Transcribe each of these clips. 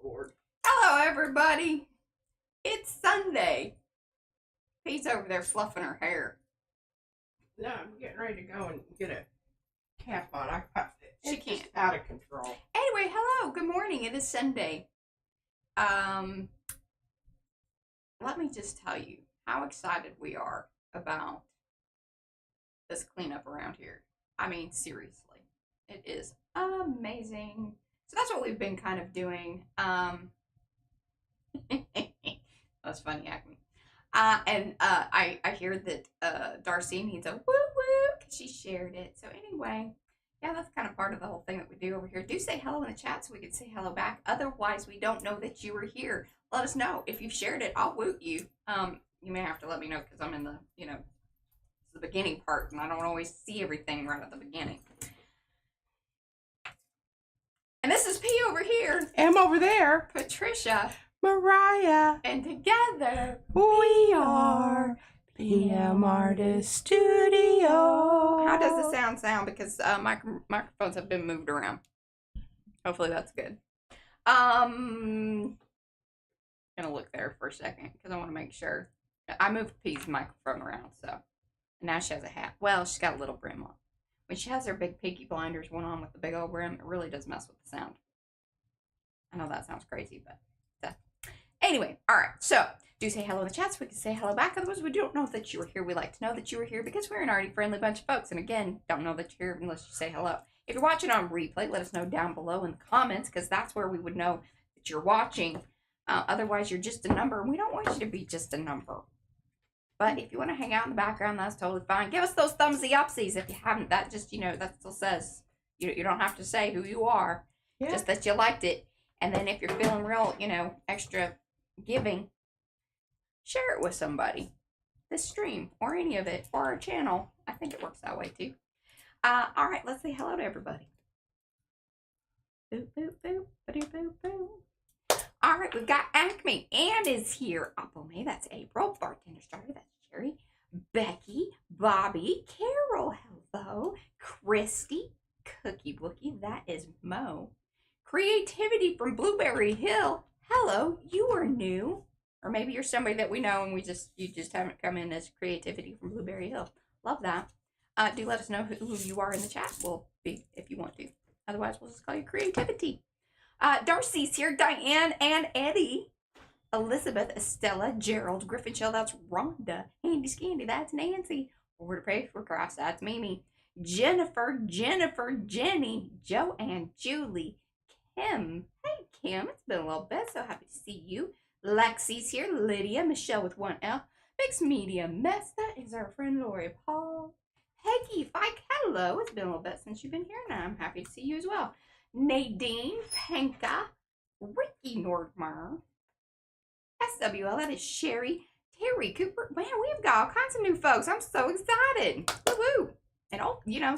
Lord. Hello, everybody. It's Sunday. Pete's over there fluffing her hair. No, I'm getting ready to go and get a cap on. She It's can't. just out of control. Anyway, hello. Good morning. It is Sunday. Let me just tell you how excited we are about this cleanup around here. I mean, seriously. It is amazing. So that's what we've been kind of doing. That's funny, Acme. I hear that Darcy needs a woo woo because she shared it. So anyway, yeah, that's kind of part of the whole thing that we do over here. Do say hello in the chat so we can say hello back. Otherwise, we don't know that you were here. Let us know. If you've shared it, I'll woot you. You may have to let me know because I'm in the, the beginning part and I don't always see everything right at the beginning. And this is P over here. M over there. Patricia. Mariah. And together we are PM Artist Studio. How does the sound? Because microphones have been moved around. Hopefully that's good. Gonna look there for a second because I want to make sure. I moved P's microphone around, so now she has a hat. Well, she's got a little brim on. When she has her big Peaky Blinders one on with the big old brim, it really does mess with the sound. I know that sounds crazy, but anyway, all right. So do say hello in the chat so we can say hello back. Otherwise, we don't know that you were here. We like to know that you were here because we're an already friendly bunch of folks. And again, don't know that you're here unless you say hello. If you're watching on replay, let us know down below in the comments because that's where we would know that you're watching. Otherwise, you're just a number. And we don't want you to be just a number. But if you want to hang out in the background, that's totally fine. Give us those thumbsy upsies if you haven't. That just, that still says you don't have to say who you are. Yeah. Just that you liked it. And then if you're feeling real, extra giving, share it with somebody. This stream or any of it or our channel. I think it works that way too. All right, let's say hello to everybody. Boop, boop, boop, boop, boop, boop. All right, we've got Acme. Ann is here. Apple that's April. Bartender Starter, that's Jerry. Becky, Bobby, Carol, hello. Christy, Cookie Bookie, that is Mo. Creativity from Blueberry Hill. Hello, you are new. Or maybe you're somebody that we know and you just haven't come in as Creativity from Blueberry Hill. Love that. Do let us know who you are in the chat. We'll be if you want to. Otherwise, we'll just call you Creativity. Darcy's here. Diane and Eddie. Elizabeth, Estella, Gerald, Griffinshell, that's Rhonda. Handy Scandy, that's Nancy. Over to Pray for Christ, that's Mimi. Jennifer, Jenny, Joanne, Julie, Kim. Hey, Kim, it's been a little bit, so happy to see you. Lexi's here. Lydia, Michelle with 1L. Mixed Media Mess, that is our friend Lori Paul. Peggy, Fike, hello. It's been a little bit since you've been here, and I'm happy to see you as well. Nadine, Penka, Ricky Nordmeyer, SWL, that is Sherry, Terry Cooper. Man, we've got all kinds of new folks. I'm so excited. Woo-woo. And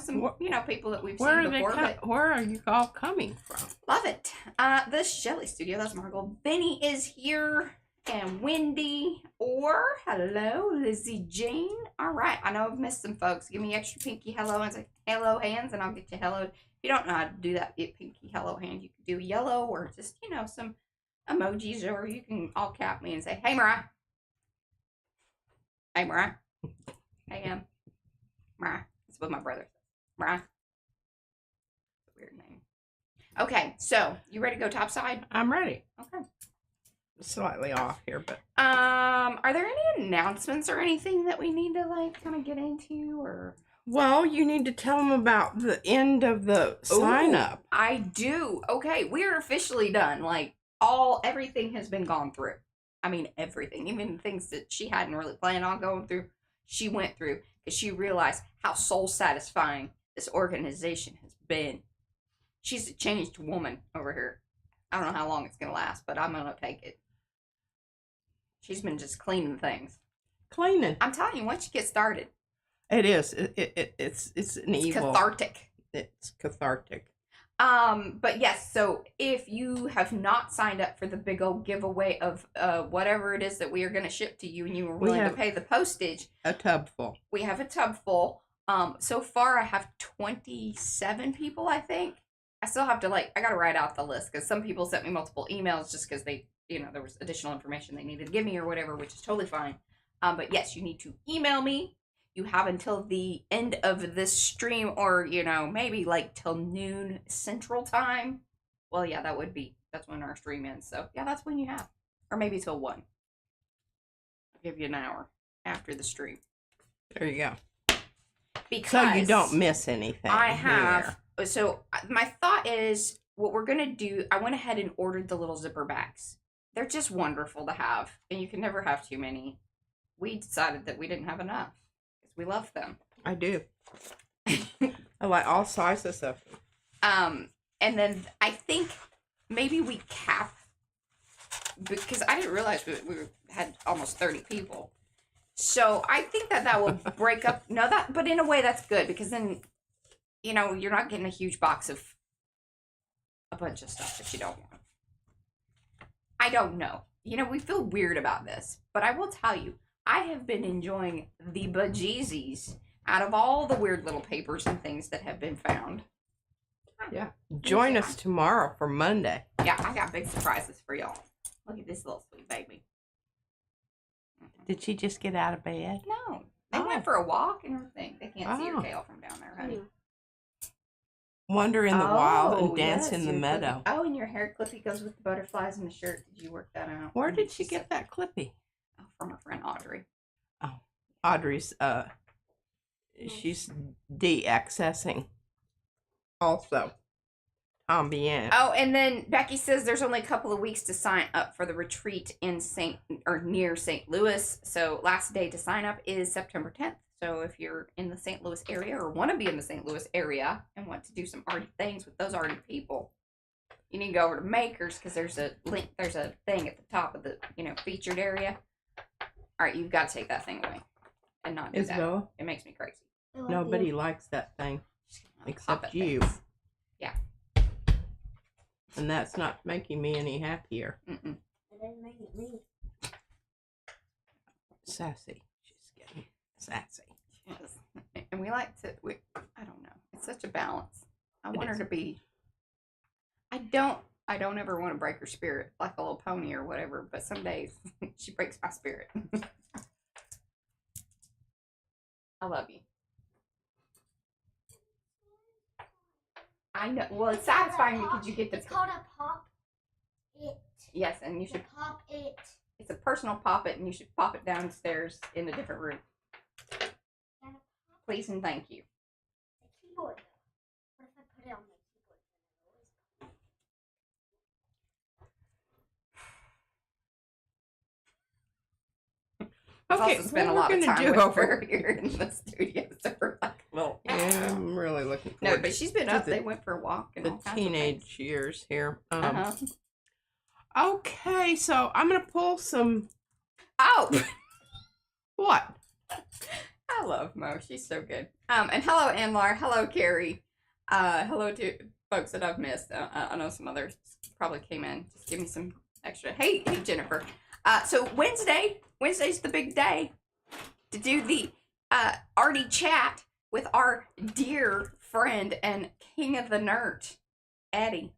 some people that we've seen before. Where are you all coming from? Love it. The Shelley Studio, that's Margot. Benny is here. And Wendy. Or, hello, Lizzie Jane. All right. I know I've missed some folks. Give me extra pinky hello and say hello hands, and I'll get you hello. If you don't know how to do that, get pinky hello hand. You can do yellow or just, some emojis, or you can all cap me and say, hey, Mariah. Hey, Mariah. Hey, Mariah. That's what my brother says. Mariah. Weird name. Okay, so you ready to go topside? I'm ready. Okay. Slightly off here, but are there any announcements or anything that we need to kind of get into, or? Well, you need to tell them about the end of the sign up. I do. Okay, we're officially done. Everything has been gone through. I mean, everything, even things that she hadn't really planned on going through, she went through because she realized how soul satisfying this organization has been. She's a changed woman over here. I don't know how long it's gonna last, but I'm gonna take it. She's been just cleaning things. Cleaning. I'm telling you, once you get started, it is. It's an evil. Cathartic. It's cathartic. But yes, so if you have not signed up for the big old giveaway of whatever it is that we are going to ship to you and you were willing to pay the postage. A tub full. We have a tub full. So far I have 27 people, I think. I still have to I gotta write out the list because some people sent me multiple emails just because they, there was additional information they needed to give me or whatever, which is totally fine. But yes, you need to email me. You have until the end of this stream, or maybe till noon Central Time. Well, yeah, that's when our stream ends. So yeah, that's when you have, or maybe till 1. I'll give you an hour after the stream. There you go. Because so you don't miss anything. I have. So my thought is, what we're gonna do. I went ahead and ordered the little zipper bags. They're just wonderful to have, and you can never have too many. We decided that we didn't have enough because we love them. I do. I like all sizes of them. And then I think maybe we cap, because I didn't realize we had almost 30 people. So I think that will break up. But in a way that's good, because then, you're not getting a huge box of a bunch of stuff that you don't want. I don't know. We feel weird about this, but I will tell you, I have been enjoying the bejeezies out of all the weird little papers and things that have been found. Yeah. Join us tomorrow for Monday. Yeah, I got big surprises for y'all. Look at this little sweet baby. Did she just get out of bed? No. They went for a walk and everything. They can't see your tail from down there, honey. Wander in the wild and dance in the meadow. Oh, and your hair clippy goes with the butterflies and the shirt. Did you work that out? Where did she get that clippy? Oh, from her friend Audrey. Oh, Audrey's, she's de-accessing also. Bien. Oh, and then Becky says there's only a couple of weeks to sign up for the retreat in near St. Louis. So last day to sign up is September 10th. So if you're in the St. Louis area or want to be in the St. Louis area and want to do some arty things with those arty people, you need to go over to Makers, because there's a link. There's a thing at the top of the featured area. All right, you've got to take that thing away and not do Isabella? that. It makes me crazy. Nobody likes that thing except you. Things. Yeah. And that's not making me any happier. Mm-mm. It doesn't make it me. Sassy. She's getting sassy. Yes. And we like to, I don't know. It's such a balance. I want her to be, I don't ever want to break her spirit like a little pony or whatever, but some days she breaks my spirit. I love you. I know. Well, it's satisfying because you get to. It's called a pop it. Yes, and you should pop it. It's a personal pop it, and you should pop it downstairs in a different room. Please and thank you. The keyboard. What if I put it on my keyboard? Okay, also spent a lot of time with her here in the studio, so we're like, well, yeah, I'm really looking forward. No, but she's been up. They went for a walk and the all kinds teenage of years here. Uh-huh. Okay, so I'm gonna pull some. Oh, What? I love Mo. She's so good. And hello, Anlar. Hello, Carrie. Hello to folks that I've missed. I know some others probably came in. Just give me some extra. Hey, Jennifer. So Wednesday's the big day to do the arty chat with our dear friend and king of the nerd, Eddie.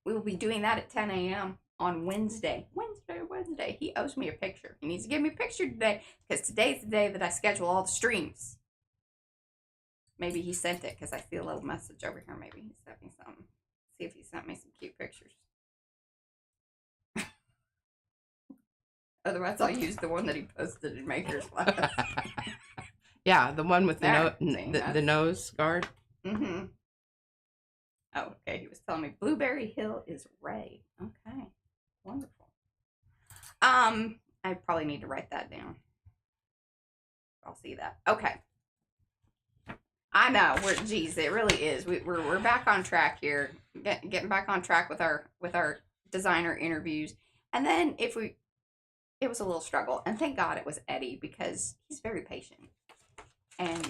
We will be doing that at 10 a.m. on Wednesday. Wednesday. He owes me a picture. He needs to give me a picture today, because today's the day that I schedule all the streams. Maybe he sent it, because I see a little message over here. Maybe he sent me something. See if he sent me some cute pictures. Otherwise, I'll use the one that he posted in Maker's Class. Yeah, the one with the, the nose guard. Mm-hmm. Oh, okay. He was telling me Blueberry Hill is Ray. Okay. Wonderful. I probably need to write that down. I'll see that. Okay. I know. Geez, it really is. We're back on track here. Getting back on track with our designer interviews. And then it was a little struggle. And thank God it was Eddie, because he's very patient. And,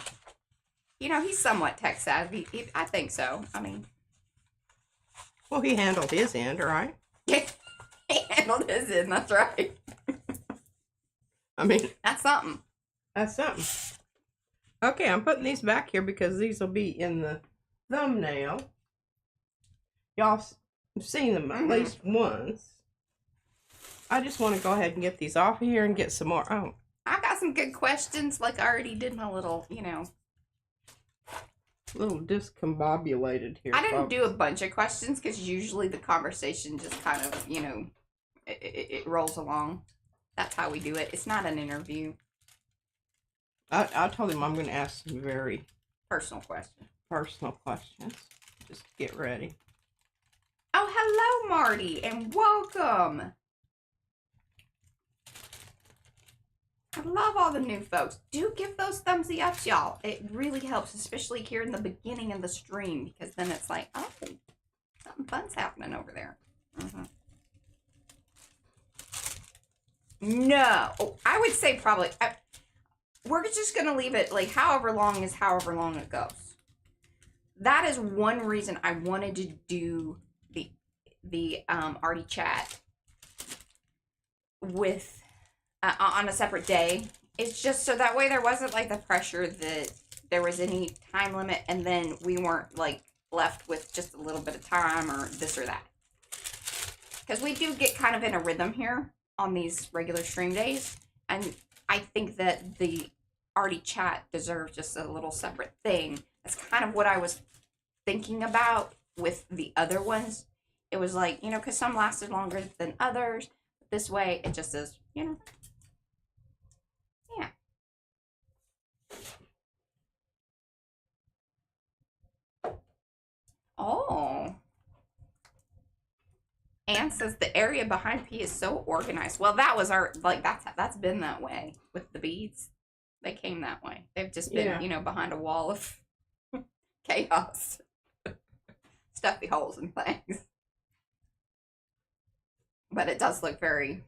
he's somewhat tech savvy. I think so. I mean. Well, he handled his end, right? He handled his end, that's right. I mean, that's something. That's something. Okay, I'm putting these back here because these will be in the thumbnail. Y'all have seen them at least once. I just want to go ahead and get these off of here and get some more. Oh, I got some good questions. Like I already did my little, you know. a little discombobulated here. I didn't folks. do a bunch of questions because usually the conversation just kind of, you know, it rolls along. That's how we do it. It's not an interview. I told him I'm going to ask some very Personal question. personal questions. Just get ready. Oh, hello, Marty, and welcome. I love all the new folks. Do give those thumbsy ups, y'all. It really helps, especially here in the beginning of the stream, because then it's like, oh, something fun's happening over there. No. Oh, I would say probably, we're just going to leave it like however long is however long it goes. That is one reason I wanted to do the Arty chat with on a separate day. It's just so that way there wasn't like the pressure that there was any time limit and then we weren't like left with just a little bit of time or this or that. Because we do get kind of in a rhythm here on these regular stream days, and I think that the Arty chat deserves just a little separate thing. That's kind of what I was thinking about with the other ones. It was like, you know, because some lasted longer than others. This way, it just is, you know. Yeah. Oh. Anne says the area behind P is so organized. Well, that was our, like, that's been that way with the beads. They came that way. They've just been, you know, behind a wall of chaos. Stuffy holes and things. But it does look very...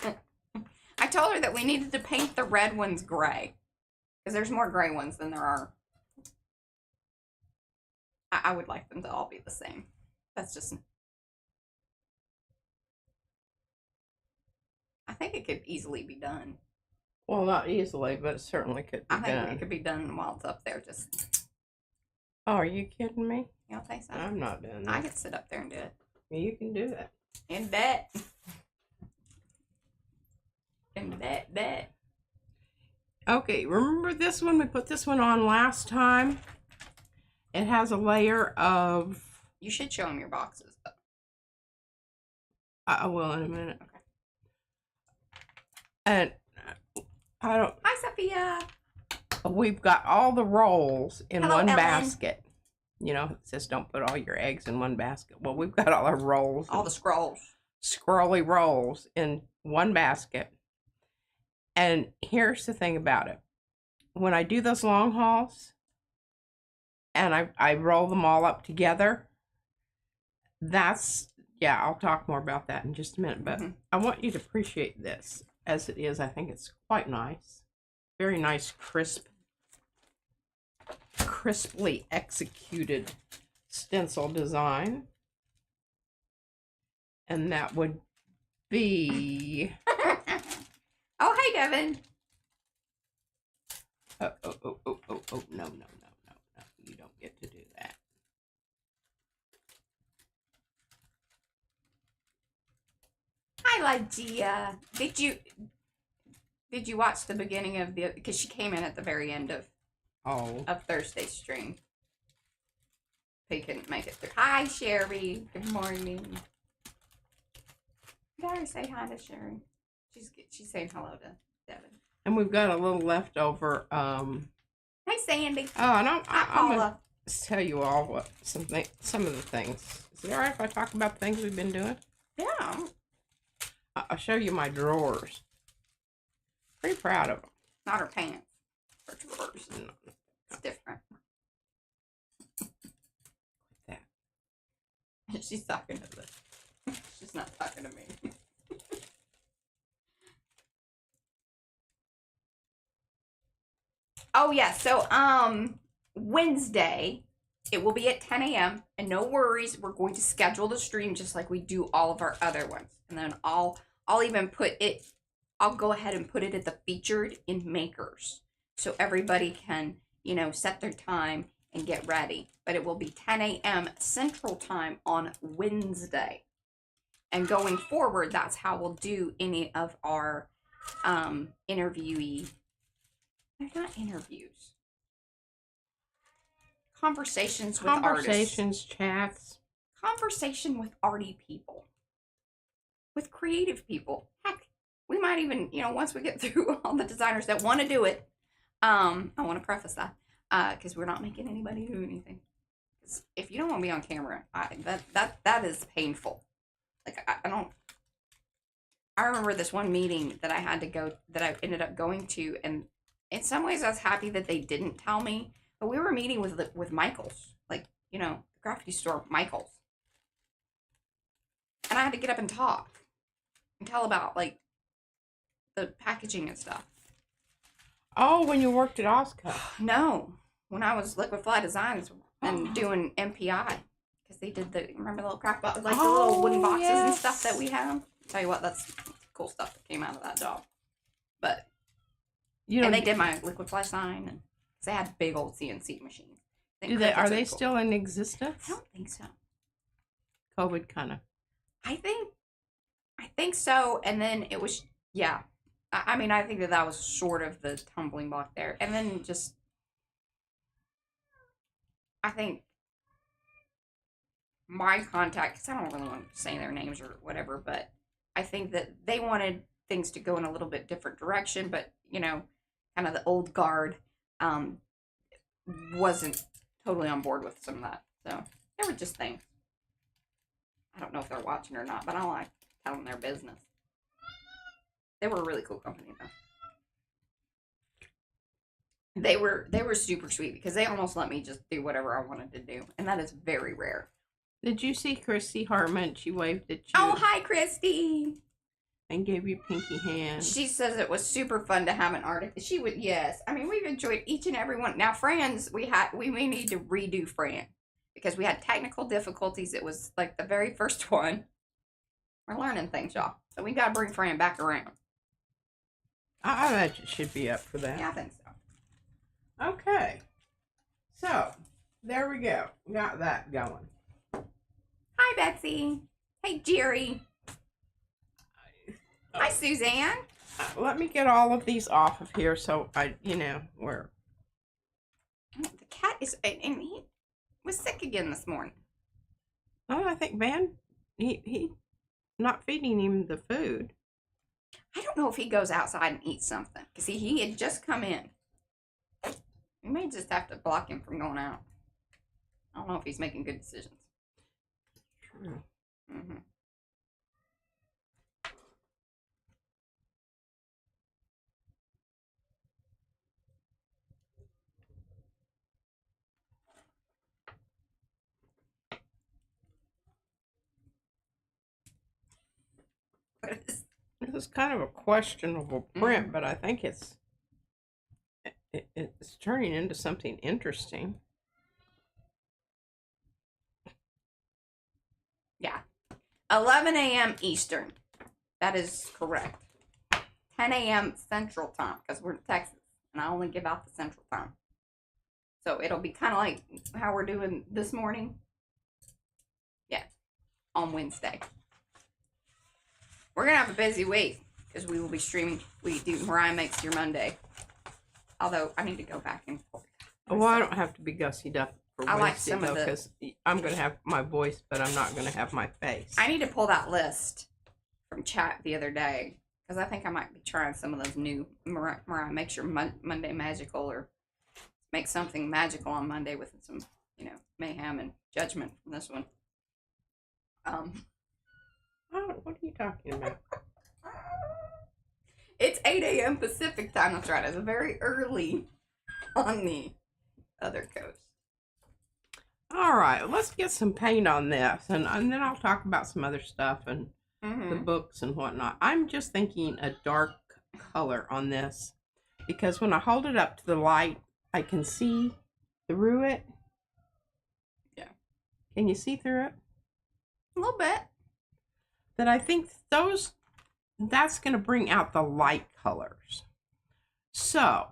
I told her that we needed to paint the red ones gray. Because there's more gray ones than there are. I would like them to all be the same. That's just... I think it could easily be done. Well, not easily, but it certainly could be I think done. it could be done while it's up there. Just... Oh, are you kidding me? You don't think so? I'm not doing that. I could sit up there and do it. You can do that. And bet. And bet. Okay, remember this one? We put this one on last time. It has a layer of... You should show them your boxes, though. I will in a minute. Okay. And I don't... Hi, Sophia. We've got all the rolls in Hello, one Ellen. basket. You know, it says don't put all your eggs in one basket. Well, we've got all our rolls. All the scrolls. Scrolly rolls in one basket. And here's the thing about it. When I do those long hauls and I roll them all up together, that's, yeah, I'll talk more about that in just a minute. But I want you to appreciate this as it is. I think it's quite nice. Very nice, crisply executed stencil design. And that would be... Oh, hey, Devin. Oh, no. You don't get to do that. Hi, Lygia. Did you watch the beginning of the, because she came in at the very end of Thursday's stream. He couldn't make it through. Hi, Sherry. Good morning. You gotta say hi to Sherry. She's saying hello to Devin. And we've got a little leftover. Hey, Sandy. Oh, and I'm Paula. gonna tell you all what some of the things. Is it all right if I talk about the things we've been doing? Yeah. I'll show you my drawers. Pretty proud of them. Not her pants. Her drawers. No. It's different. That. She's talking to this. She's not talking to me. Oh, yeah. So, Wednesday, it will be at 10 a.m. And no worries, we're going to schedule the stream just like we do all of our other ones. And then I'll even put it, I'll go ahead and put it at the featured in Makers. So everybody can, you know, set their time and get ready. But it will be 10 a.m. Central Time on Wednesday. And going forward, that's how we'll do any of our interviewee. They're not interviews. Conversations with artists. Chats. Conversation with arty people. With creative people. Heck, we might even, once we get through all the designers that want to do it, I want to preface that, because we're not making anybody do anything. 'Cause if you don't want to be on camera, that is painful. Like, I remember this one meeting that I had to go, that I ended up going to, and in some ways I was happy that they didn't tell me, but we were meeting with Michaels, like, the graffiti store Michaels. And I had to get up and talk and tell about, like, the packaging and stuff. Oh, when you worked at Oscar. No, when I was Liquid Fly Designs and doing MPI. Because they did remember the little craft box, like the little wooden boxes and stuff that we have? Tell you what, that's cool stuff that came out of that job. But, and they did my Liquid Fly sign, and cause they had big old CNC machines. Are they still in existence? I don't think so. COVID kind of. I think so, and then it was, yeah. I mean, I think that was sort of the tumbling block there. And then just, I think my contact, because I don't really want to say their names or whatever, but I think that they wanted things to go in a little bit different direction, but, kind of the old guard wasn't totally on board with some of that. So, they were just things. I don't know if they're watching or not, but I like telling their business. They were a really cool company, though. They were super sweet because they almost let me just do whatever I wanted to do, and that is very rare. Did you see Christy Hartman? She waved at you. Oh, hi, Christy! And gave you pinky hand. She says it was super fun to have an artist. She would, yes. I mean, we've enjoyed each and every one. Now, Fran's, we may need to redo Fran because we had technical difficulties. It was like the very first one. We're learning things, y'all. So we got to bring Fran back around. I bet you should be up for that. Yeah, I think so. Okay. So, there we go. Got that going. Hi, Betsy. Hey, Jerry. Hi, Suzanne. Let me get all of these off of here so we're... The cat is, and he was sick again this morning. Oh, I think Van, he not feeding him the food. I don't know if he goes outside and eats something. Because he had just come in. We may just have to block him from going out. I don't know if he's making good decisions. True. Mm-hmm. This is kind of a questionable print, but I think it's turning into something interesting. Yeah. 11 a.m. Eastern. That is correct. 10 a.m. Central Time, because we're in Texas, and I only give out the Central Time. So it'll be kind of like how we're doing this morning. Yeah. On Wednesday. We're going to have a busy week, because we will be streaming. We do Mariah Makes Your Monday. Although, I need to go back and forth. Well, I don't have to be gussied up for I like Wednesday, some of the... because I'm going to have my voice, but I'm not going to have my face. I need to pull that list from chat the other day, because I think I might be trying some of those new Mariah Makes Your Monday magical, or make something magical on Monday with some, mayhem and judgment from this one. What are you talking about? It's 8 a.m. Pacific time. That's right. It's very early on the other coast. All right, let's get some paint on this, and then I'll talk about some other stuff and the books and whatnot. I'm just thinking a dark color on this, because when I hold it up to the light, I can see through it. Yeah. Can you see through it? A little bit. That I think that's going to bring out the light colors. So,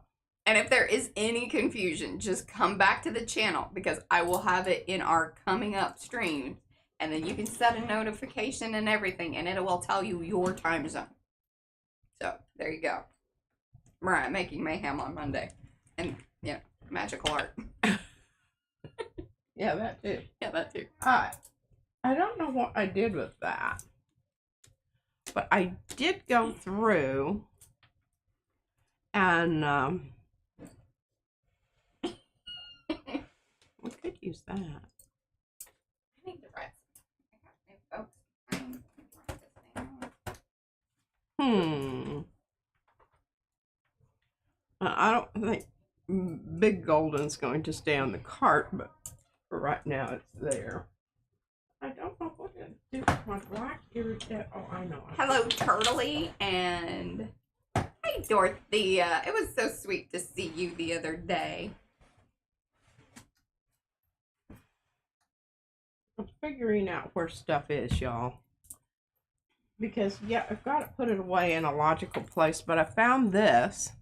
And if there is any confusion, just come back to the channel because I will have it in our coming up stream. And then you can set a notification and everything, and it will tell you your time zone. So, there you go. Mariah making mayhem on Monday. And, yeah, magical art. Yeah, that too. Yeah, that too. I don't know what I did with that. But I did go through and we could use that. I need to write some. I got new folks. I need to write this down. I don't think Big Golden's going to stay on the cart, but for right now it's there. I don't know what to do with my black iridescent. Oh, I know. Hello, Turtley, and hi, Dorothea. It was so sweet to see you the other day. I'm figuring out where stuff is, y'all. Because, yeah, I've got to put it away in a logical place, but I found this.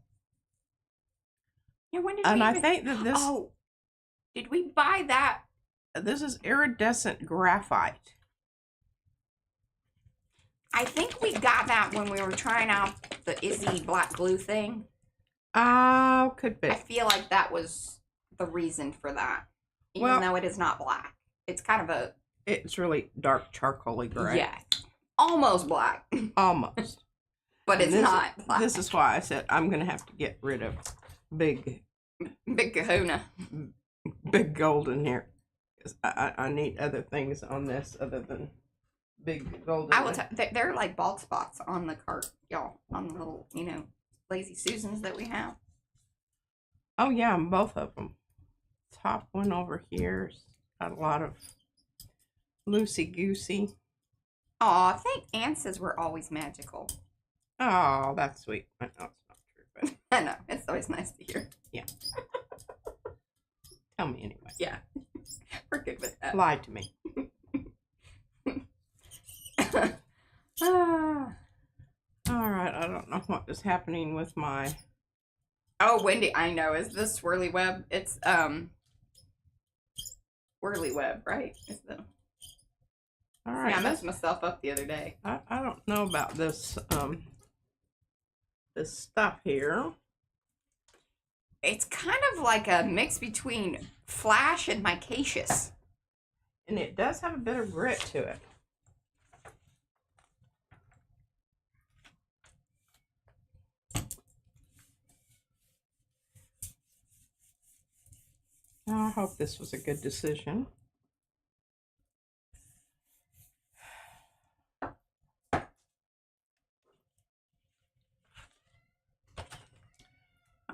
Yeah, when did And we I even... think that this... Oh, did we buy that? This is iridescent graphite. I think we got that when we were trying out the Izzy black glue thing. Oh, could be. I feel like that was the reason for that. Even Well, though it is not black. It's kind of a... It's really dark charcoaly gray. Yeah. Almost black. Almost. But it's not black. This is why I said I'm going to have to get rid of Big Kahuna. Big Golden here. Because I need other things on this other than Big Golden. I will tell there are like bald spots on the cart, y'all. On the little, Lazy Susans that we have. Oh, yeah, on both of them. Top one over here's got a lot of loosey-goosey. Aw, I think Ann says we're always magical. Oh, that's sweet. I know it's not true, but I know. It's always nice to hear. yeah. Tell me anyway. Yeah. We're good with that. Lie to me. Ah. All right, I don't know what is happening with my... Oh, Wendy, I know. Is this swirly web? It's, swirly web, right? Is the... All right. Yeah, I messed myself up the other day. I don't know about this, this stuff here. It's kind of like a mix between flash and micaceous. And it does have a bit of grit to it. I hope this was a good decision.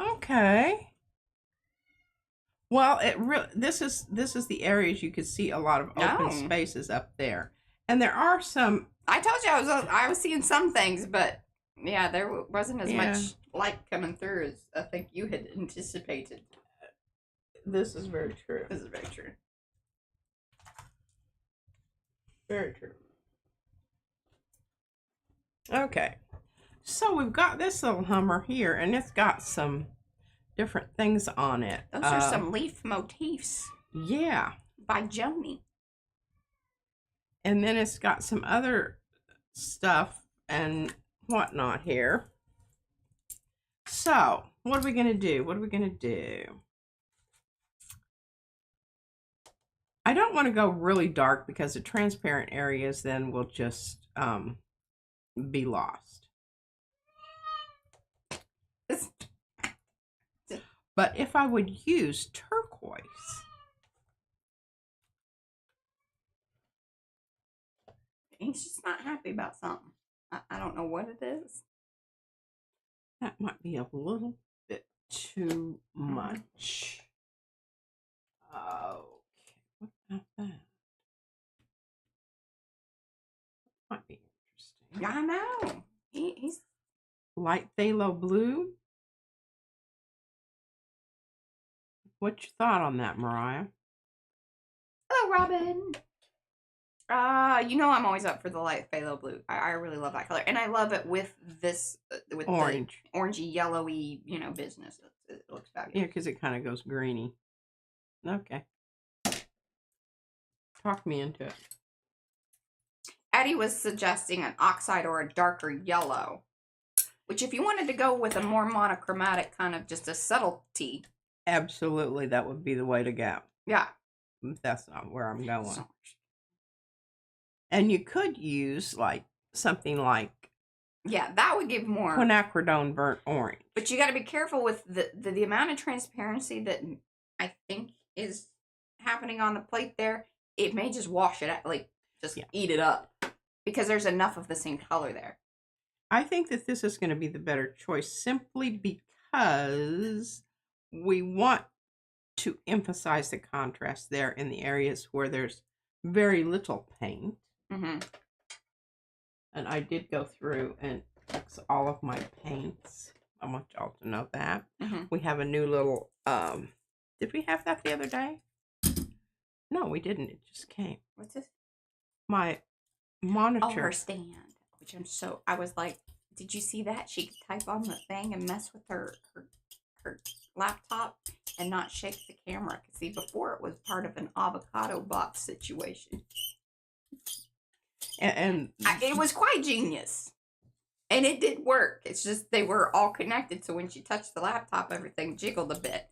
Okay. Well, it really this is the areas you could see a lot of open spaces up there, and there are some. I told you I was seeing some things, but yeah, there wasn't as much light coming through as I think you had anticipated. This is very true. This is very true. Very true. Okay, so we've got this little Hummer here, and it's got some different things on it. Those are some leaf motifs. Yeah. By Joni. And then it's got some other stuff and whatnot here. So, what are we going to do? What are we going to do? I don't want to go really dark because the transparent areas then will just be lost. But if I would use turquoise, he's just not happy about something. I don't know what it is. That might be a little bit too much. Okay, what about that? Might be interesting. Yeah, I know. He's Light phthalo blue. What's your thought on that, Mariah? Hello, Robin. You know I'm always up for the light phthalo blue. I really love that color, and I love it with this with Orange. the orangey yellowy business. It looks fabulous. Yeah, because it kind of goes greeny. Okay. Talk me into it. Addie was suggesting an oxide or a darker yellow, which if you wanted to go with a more monochromatic kind of just a subtlety. Absolutely, that would be the way to go. Yeah. That's not where I'm going. So, and you could use like something like yeah, that would give more quinacridone burnt orange. But you got to be careful with the amount of transparency that I think is happening on the plate there. It may just wash it out, like just eat it up, because there's enough of the same color there. I think that this is going to be the better choice simply because we want to emphasize the contrast there in the areas where there's very little paint. Mm-hmm. And I did go through and fix all of my paints. I want y'all to know that. Mm-hmm. We have a new little, did we have that the other day? No, we didn't. It just came. What's this? My monitor. Oh, her stand. Which I was like, did you see that? She could type on the thing and mess with her laptop and not shake the camera. See, before it was part of an avocado box situation. And it was quite genius. And it did work. It's just they were all connected, so when she touched the laptop, everything jiggled a bit.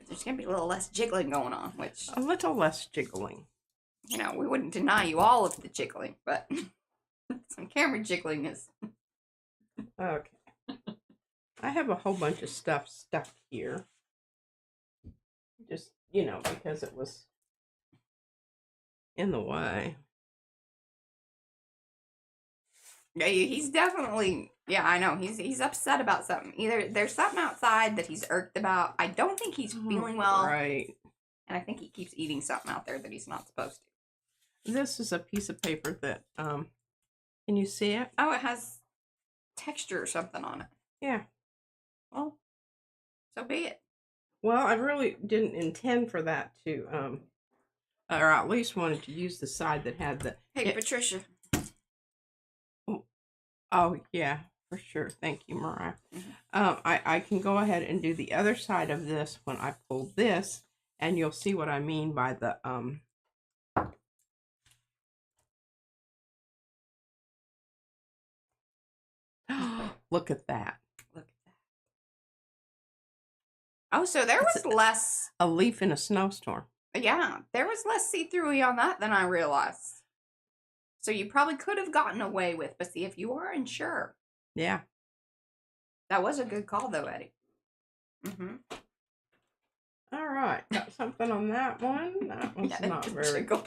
There's going to be a little less jiggling going on, which... A little less jiggling. We wouldn't deny you all of the jiggling, but some camera jiggling is... Okay. I have a whole bunch of stuff stuck here. Just, because it was in the way. Yeah, he's definitely... Yeah, I know. He's upset about something. Either there's something outside that he's irked about. I don't think he's feeling well. Right. And I think he keeps eating something out there that he's not supposed to. This is a piece of paper that, can you see it? Oh, it has texture or something on it. Yeah. Well, so be it. Well, I really didn't intend for that to, or at least wanted to use the side that had the... Hey, Patricia. Oh, yeah, for sure. Thank you, Mariah. Mm-hmm. I can go ahead and do the other side of this when I pull this, and you'll see what I mean by the, look at that. Look at that. Oh, so there was less... A leaf in a snowstorm. Yeah, there was less see-through on that than I realized. So you probably could have gotten away with, but see, if you are unsure. Yeah. That was a good call, though, Eddie. Mm-hmm. All right. Got something on that one. That one's not very good.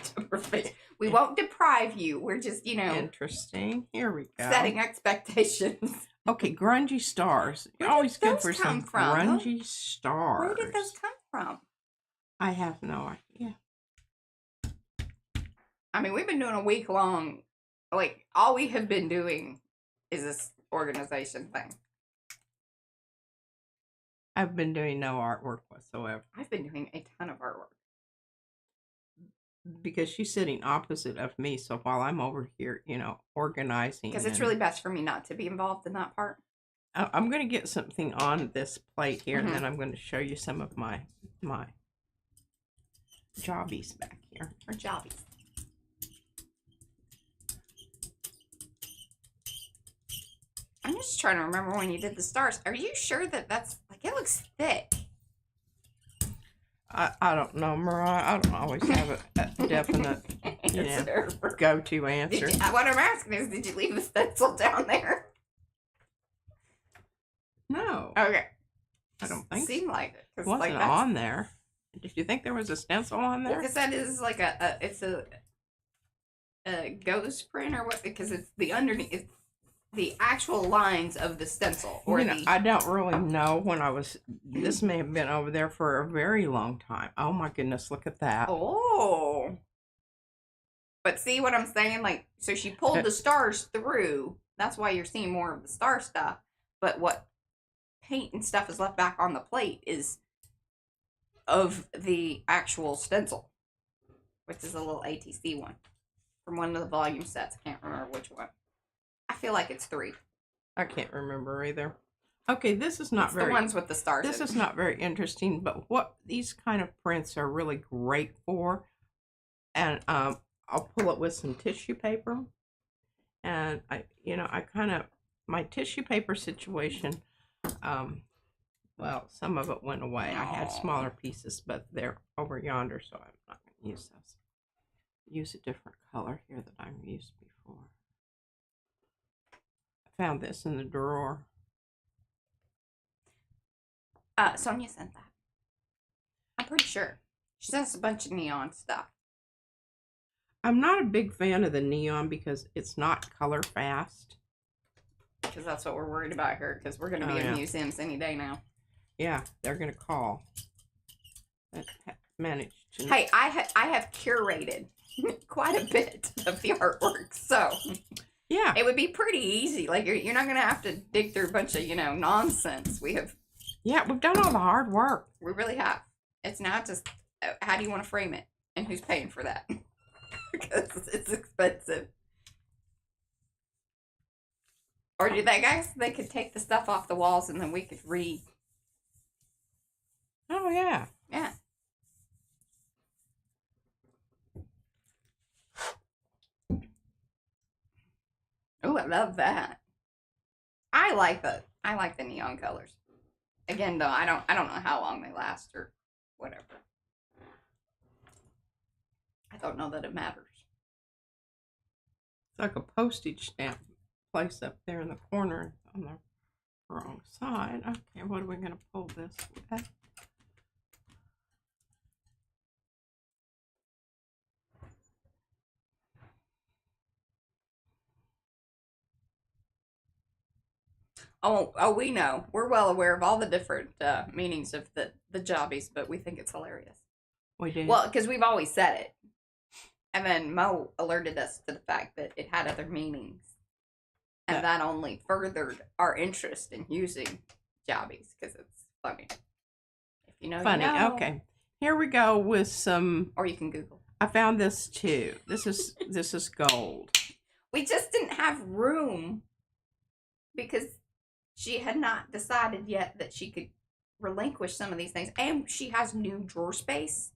We won't deprive you. We're just, Interesting. Here we go. setting expectations. Okay, grungy stars. You're always good for some grungy stars. Where did those come from? I have no idea. I mean, we've been doing a week long, like, all we have been doing is this organization thing. I've been doing no artwork whatsoever. I've been doing a ton of artwork. Because she's sitting opposite of me, so while I'm over here, organizing. Because it's really best for me not to be involved in that part. I'm going to get something on this plate here, and then I'm going to show you some of my jobbies back here. Or jobbies. I'm just trying to remember when you did the stars. Are you sure that that's, like, it looks thick? I don't know, Mariah. I don't always have a definite, go-to answer. What I'm asking is, did you leave the stencil down there? No. Okay. I don't think Seemed like it. It wasn't on there. Did you think there was a stencil on there? Because that is like it's a ghost print or what? Because it's the underneath. It's the actual lines of the stencil. Or I don't really know when I was... This may have been over there for a very long time. Oh, my goodness. Look at that. Oh. But see what I'm saying? Like, so she pulled the stars through. That's why you're seeing more of the star stuff. But what paint and stuff is left back on the plate is of the actual stencil. Which is a little ATC one. from one of the volume sets. I can't remember which one. I feel like it's 3. I can't remember either. Okay, this is not It's very... the ones with the stars. This is not very interesting, but what these kind of prints are really great for, and I'll pull it with some tissue paper, and my tissue paper situation, well, some of it went away. I had smaller pieces, but they're over yonder, so I'm not going to use those. Use a different color here that I've used before. I found this in the drawer. Sonia sent that. I'm pretty sure. She sent a bunch of neon stuff. I'm not a big fan of the neon because it's not color fast. Because that's what we're worried about here, because we're going to be in museums any day now. Yeah, they're going to call. Managed to... Hey, I have curated quite a bit of the artwork, so... Yeah. It would be pretty easy. Like, you're not going to have to dig through a bunch of, nonsense. Yeah, we've done all the hard work. We really have. It's now just, how do you want to frame it? And who's paying for that? Because it's expensive. Or do they could take the stuff off the walls and then we could read. Oh, yeah. Yeah. Oh, I love that. I like the neon colors. Again, though, I don't know how long they last or whatever. I don't know that it matters. It's like a postage stamp place up there in the corner on the wrong side. Okay, what are we going to pull this with? Oh, we know. We're well aware of all the different meanings of the jobbies, but we think it's hilarious. We do. Well, because we've always said it. And then Mo alerted us to the fact that it had other meanings. And that only furthered our interest in using jobbies, because it's funny. If you know, funny. You know. Okay. Here we go with some... Or you can Google. I found this too. This is gold. We just didn't have room because she had not decided yet that she could relinquish some of these things. And she has new drawer space.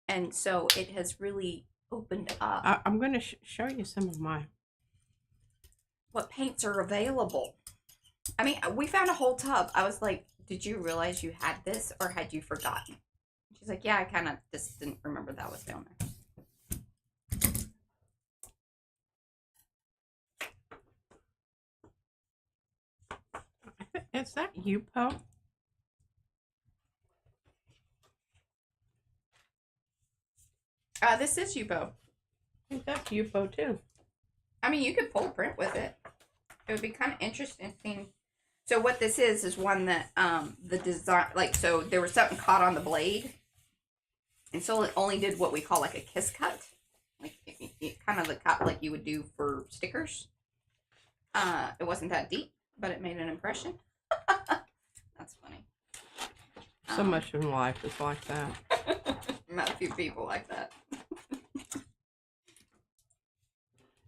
And so it has really opened up. I'm going to show you some of my... What paints are available. I mean, we found a whole tub. I was like, did you realize you had this or had you forgotten? She's like, yeah, I kind of just didn't remember that was down there. Is that Yupo? This is Yupo. I think that's Yupo too. I mean, you could pull a print with it. It would be kind of interesting. So what this is one that the design, like, so there was something caught on the blade, and so it only did what we call like a kiss cut, like kind of the cut like you would do for stickers. It wasn't that deep, but it made an impression. That's funny. So much in life is like that. Met a few people like that.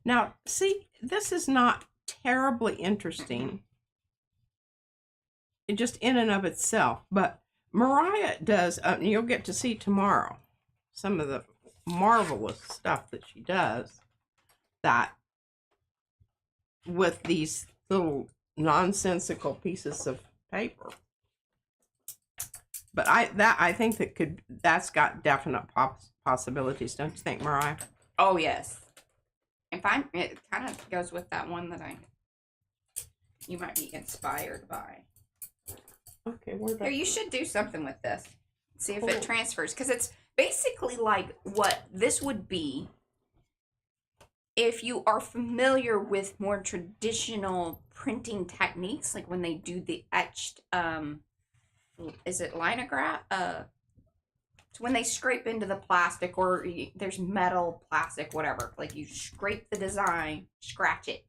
Now, see, this is not terribly interesting, just in and of itself, but Mariah does, and you'll get to see tomorrow, some of the marvelous stuff that she does that with these little nonsensical pieces of paper. But I think that's got definite possibilities, don't you think, Mariah? Oh, yes. It kind of goes with that one that you might be inspired by. Okay, where Here, you should do something with this. See if it transfers. Because it's basically like what this would be if you are familiar with more traditional printing techniques, like when they do the etched, is it linograph? It's when they scrape into the plastic, or there's metal, plastic, whatever. Like you scrape the design, scratch it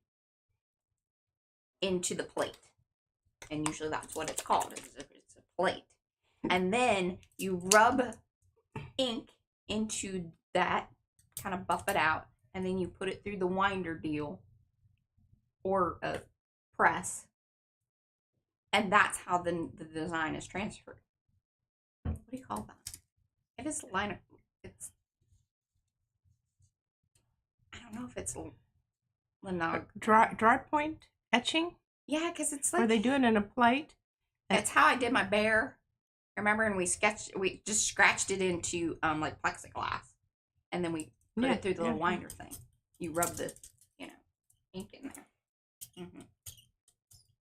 into the plate. And usually that's what it's called. It's a plate. And then you rub ink into that, kind of buff it out, and then you put it through the winder deal or a press, and that's how the design is transferred. What do you call that? It is liner. It's, I don't know if it's linog. Dry point etching? Yeah, because it's Are like they doing it in a plate? it's how I did my bear. Remember, and we just scratched it into like plexiglass, and then we put it through the little winder thing. You rub the, ink in there. Mm-hmm.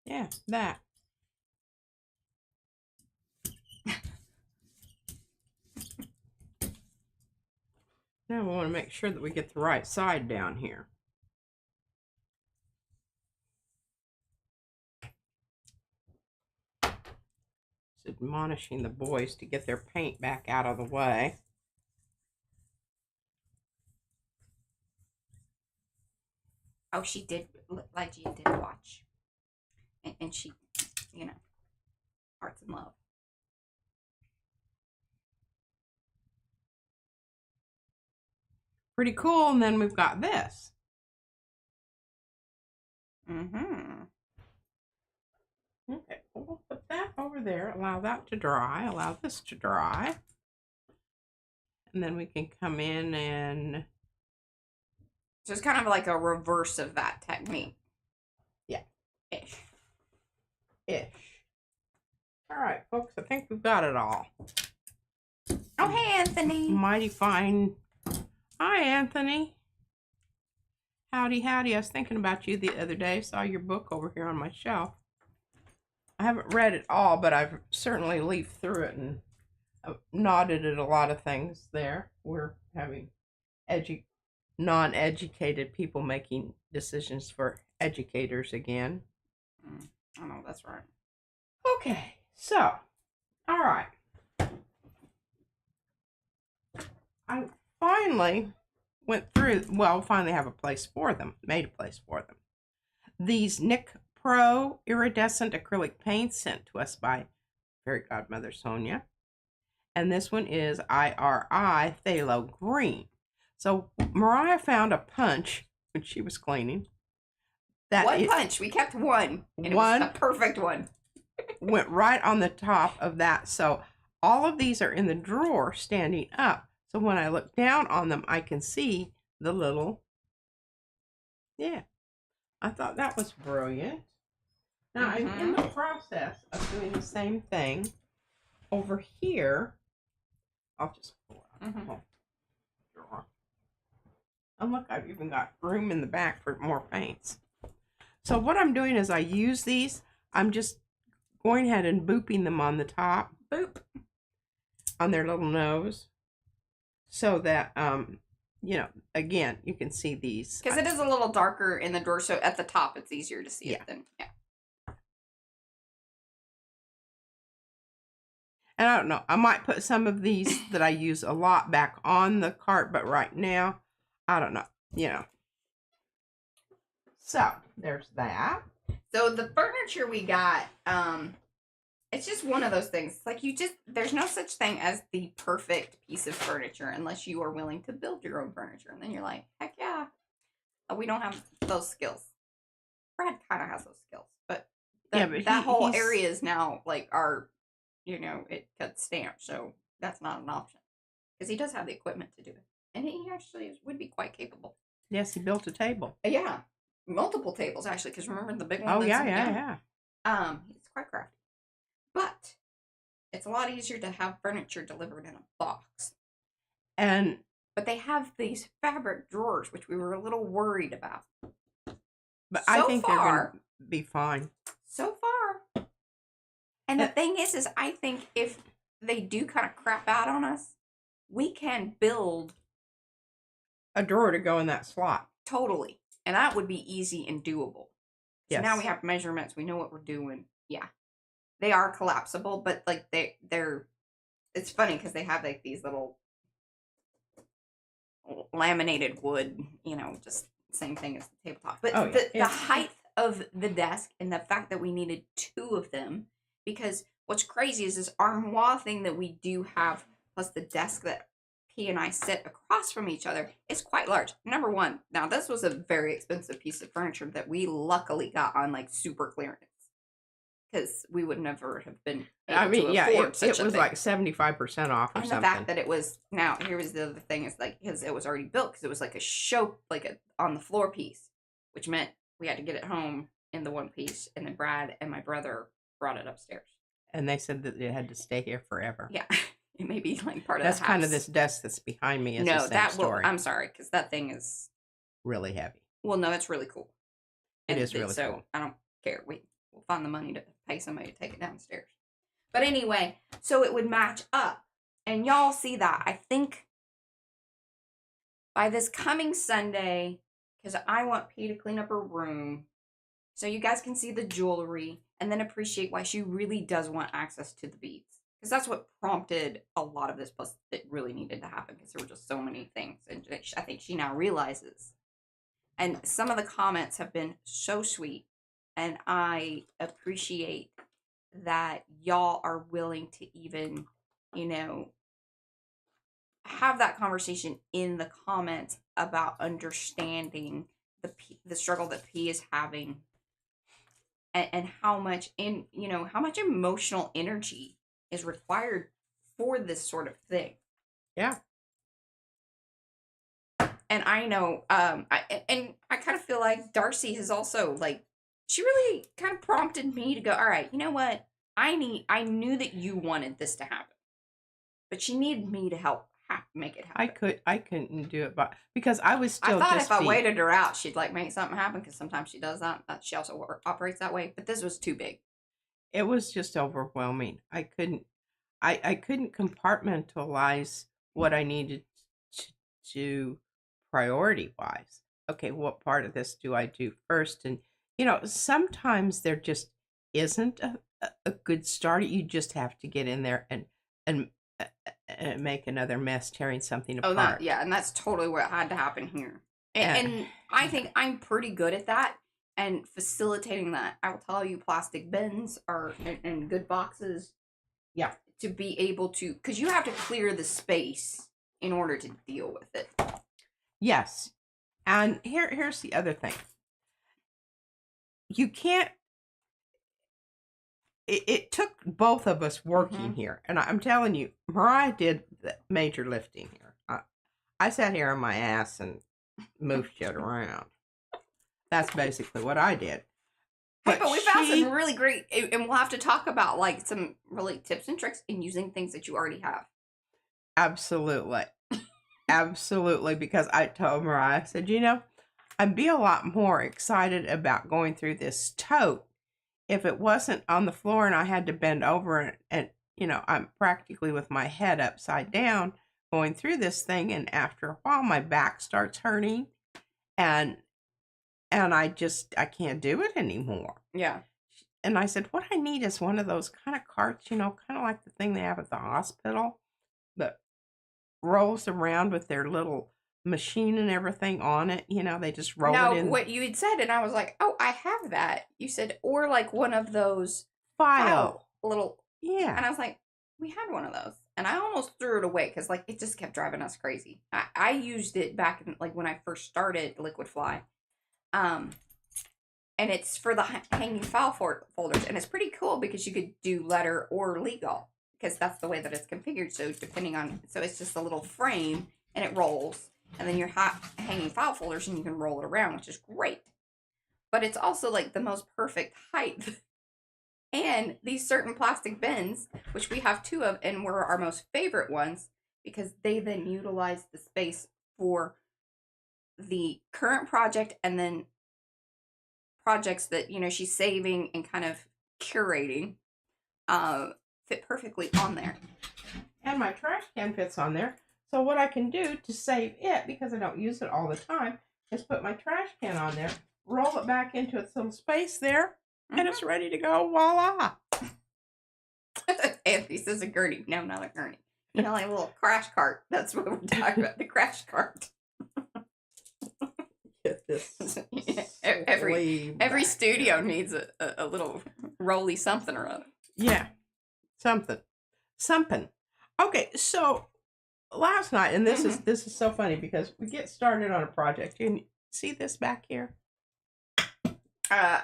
Yeah, that. Now we want to make sure that we get the right side down here. Just admonishing the boys to get their paint back out of the way. Oh, she did. Lygia did watch, and she, hearts and love. Pretty cool. And then we've got this. Mm-hmm. Okay, we'll put that over there. Allow that to dry. Allow this to dry. And then we can come in and... So it's kind of like a reverse of that technique. Yeah. Ish. All right, folks, I think we've got it all. Oh, hey, Anthony. Mighty fine. Hi, Anthony. Howdy, howdy. I was thinking about you the other day. Saw your book over here on my shelf. I haven't read it all, but I've certainly leafed through it and nodded at a lot of things there. We're having non-educated people making decisions for educators again. I know, that's right. Okay, so, all right. I finally went through, well, finally have a place for them, made a place for them. These Nick Pro iridescent acrylic paints sent to us by Fairy Godmother Sonia. And this one is IRI Phthalo Green. So Mariah found a punch when she was cleaning. One punch. We kept one. And it was a perfect one. Went right on the top of that. So all of these are in the drawer standing up. So when I look down on them, I can see the little, I thought that was brilliant. Now I'm in the process of doing the same thing over here. I'll just pull out the whole drawer. And look, I've even got room in the back for more paints. So what I'm doing is I use these. I'm just going ahead and booping them on the top. Boop. On their little nose. So that, again, you can see these. Because it is a little darker in the drawer, so at the top it's easier to see it then. Yeah. And I don't know, I might put some of these that I use a lot back on the cart, but right now, I don't know, So, there's that. So the furniture we got, it's just one of those things. It's like there's no such thing as the perfect piece of furniture unless you are willing to build your own furniture. And then you're like, heck yeah. We don't have those skills. Brad kind of has those skills. But that whole area is now like our, it cuts stamps. So that's not an option. Because he does have the equipment to do it. And he actually would be quite capable. Yes, he built a table. Yeah. Multiple tables, actually. Because remember the big one? Oh, yeah. He's quite crafty. But it's a lot easier to have furniture delivered in a box. But they have these fabric drawers, which we were a little worried about. But I think they're going to be fine. So far. And the thing is I think if they do kind of crap out on us, we can build a drawer to go in that slot. Totally. And that would be easy and doable. Yes. So now we have measurements. We know what we're doing. Yeah. They are collapsible, but like they're it's funny because they have like these little laminated wood, just same thing as the tabletop. But the height of the desk and the fact that we needed two of them, because what's crazy is this armoire thing that we do have, plus the desk that P and I sit across from each other, it's quite large. Number one, now this was a very expensive piece of furniture that we luckily got on like super clearance. Because we would never have been able to afford such it a was thing. like 75% off or and something. the fact that it was, now here was the other thing, is like, because it was already built, because it was like a show, like a on the floor piece, which meant we had to get it home in the one piece, and then Brad and my brother brought it upstairs. And they said that it had to stay here forever. Yeah, it may be like part of That's the house. kind of this desk that's behind me is the No, same that will, story. I'm sorry, because that thing is, really heavy. well, no, it's really cool. It is really so cool. I don't care. We'll find the money to pay somebody to take it downstairs. But anyway, so it would match up. And y'all see that. I think by this coming Sunday, because I want P to clean up her room so you guys can see the jewelry and then appreciate why she really does want access to the beads. Because that's what prompted a lot of this, plus it really needed to happen because there were just so many things. And I think she now realizes. And some of the comments have been so sweet. And I appreciate that y'all are willing to even, have that conversation in the comments about understanding the struggle that P is having, and how much how much emotional energy is required for this sort of thing. Yeah. And I know, I kind of feel like Darcy has also, like, she really kind of prompted me to go, all right, you know what? I knew that you wanted this to happen, but she needed me to help make it happen. I couldn't do it, but because I was still. I thought if I waited her out, she'd like make something happen, because sometimes she does that. She also operates that way, but this was too big. It was just overwhelming. I couldn't compartmentalize what I needed to priority wise. Okay, what part of this do I do first? And sometimes there just isn't a good start. You just have to get in there and make another mess, tearing something apart. And that's totally what had to happen here. And I think I'm pretty good at that and facilitating that. I will tell you, plastic bins are in good boxes. Yeah. To be able to, because you have to clear the space in order to deal with it. Yes. And here's the other thing. You can't. It took both of us working here. And I'm telling you, Mariah did the major lifting here. I sat here on my ass and moved shit around. That's basically what I did. But we found some really great, and we'll have to talk about like some really tips and tricks in using things that you already have. Absolutely. Absolutely. Because I told Mariah, I said, I'd be a lot more excited about going through this tote if it wasn't on the floor and I had to bend over and I'm practically with my head upside down going through this thing. And after a while, my back starts hurting and I can't do it anymore. Yeah. And I said, what I need is one of those kind of carts, kind of like the thing they have at the hospital that rolls around with their little machine and everything on it. They just roll it in. No, what you had said, and I was like, oh, I have that. You said, or like one of those file little. Yeah. And I was like, we had one of those. And I almost threw it away because like it just kept driving us crazy. I used it back in, like when I first started Liquid Fly. And it's for the hanging file folders, and it's pretty cool because you could do letter or legal because that's the way that it's configured. So so it's just a little frame and it rolls, and then your hanging file folders, and you can roll it around, which is great. But it's also like the most perfect height. And these certain plastic bins, which we have 2 of, and were our most favorite ones because they then utilize the space for the current project and then projects that she's saving and kind of curating, fit perfectly on there. And my trash can fits on there. So what I can do to save it, because I don't use it all the time, is put my trash can on there, roll it back into its little space there, and it's ready to go. Voila! Anthony says a gurney. No, not a gurney. Like a little crash cart. That's what we're talking about. The crash cart. Get this. Every studio needs a little rolly something or other. Yeah. Something. Okay, so last night, and this is so funny because we get started on a project. You can see this back here? I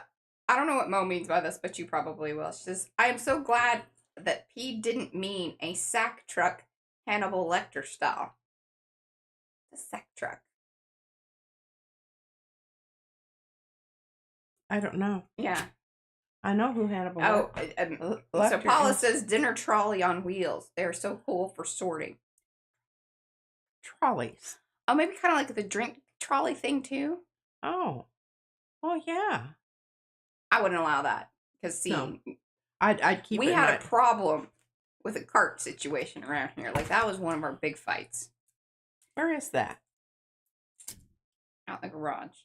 don't know what Mo means by this, but you probably will. She says, I am so glad that P didn't mean a sack truck Hannibal Lecter style. A sack truck. I don't know. Yeah. I know who Hannibal. Oh, Lecter so Paula is. says dinner trolley on wheels. They're so cool for sorting. Trolleys. Oh, maybe kind of like the drink trolley thing too. Oh, yeah. I wouldn't allow that because see, No. I'd keep. we it had in a problem with a cart situation around here. Like that was one of our big fights. Where is that? Out in the garage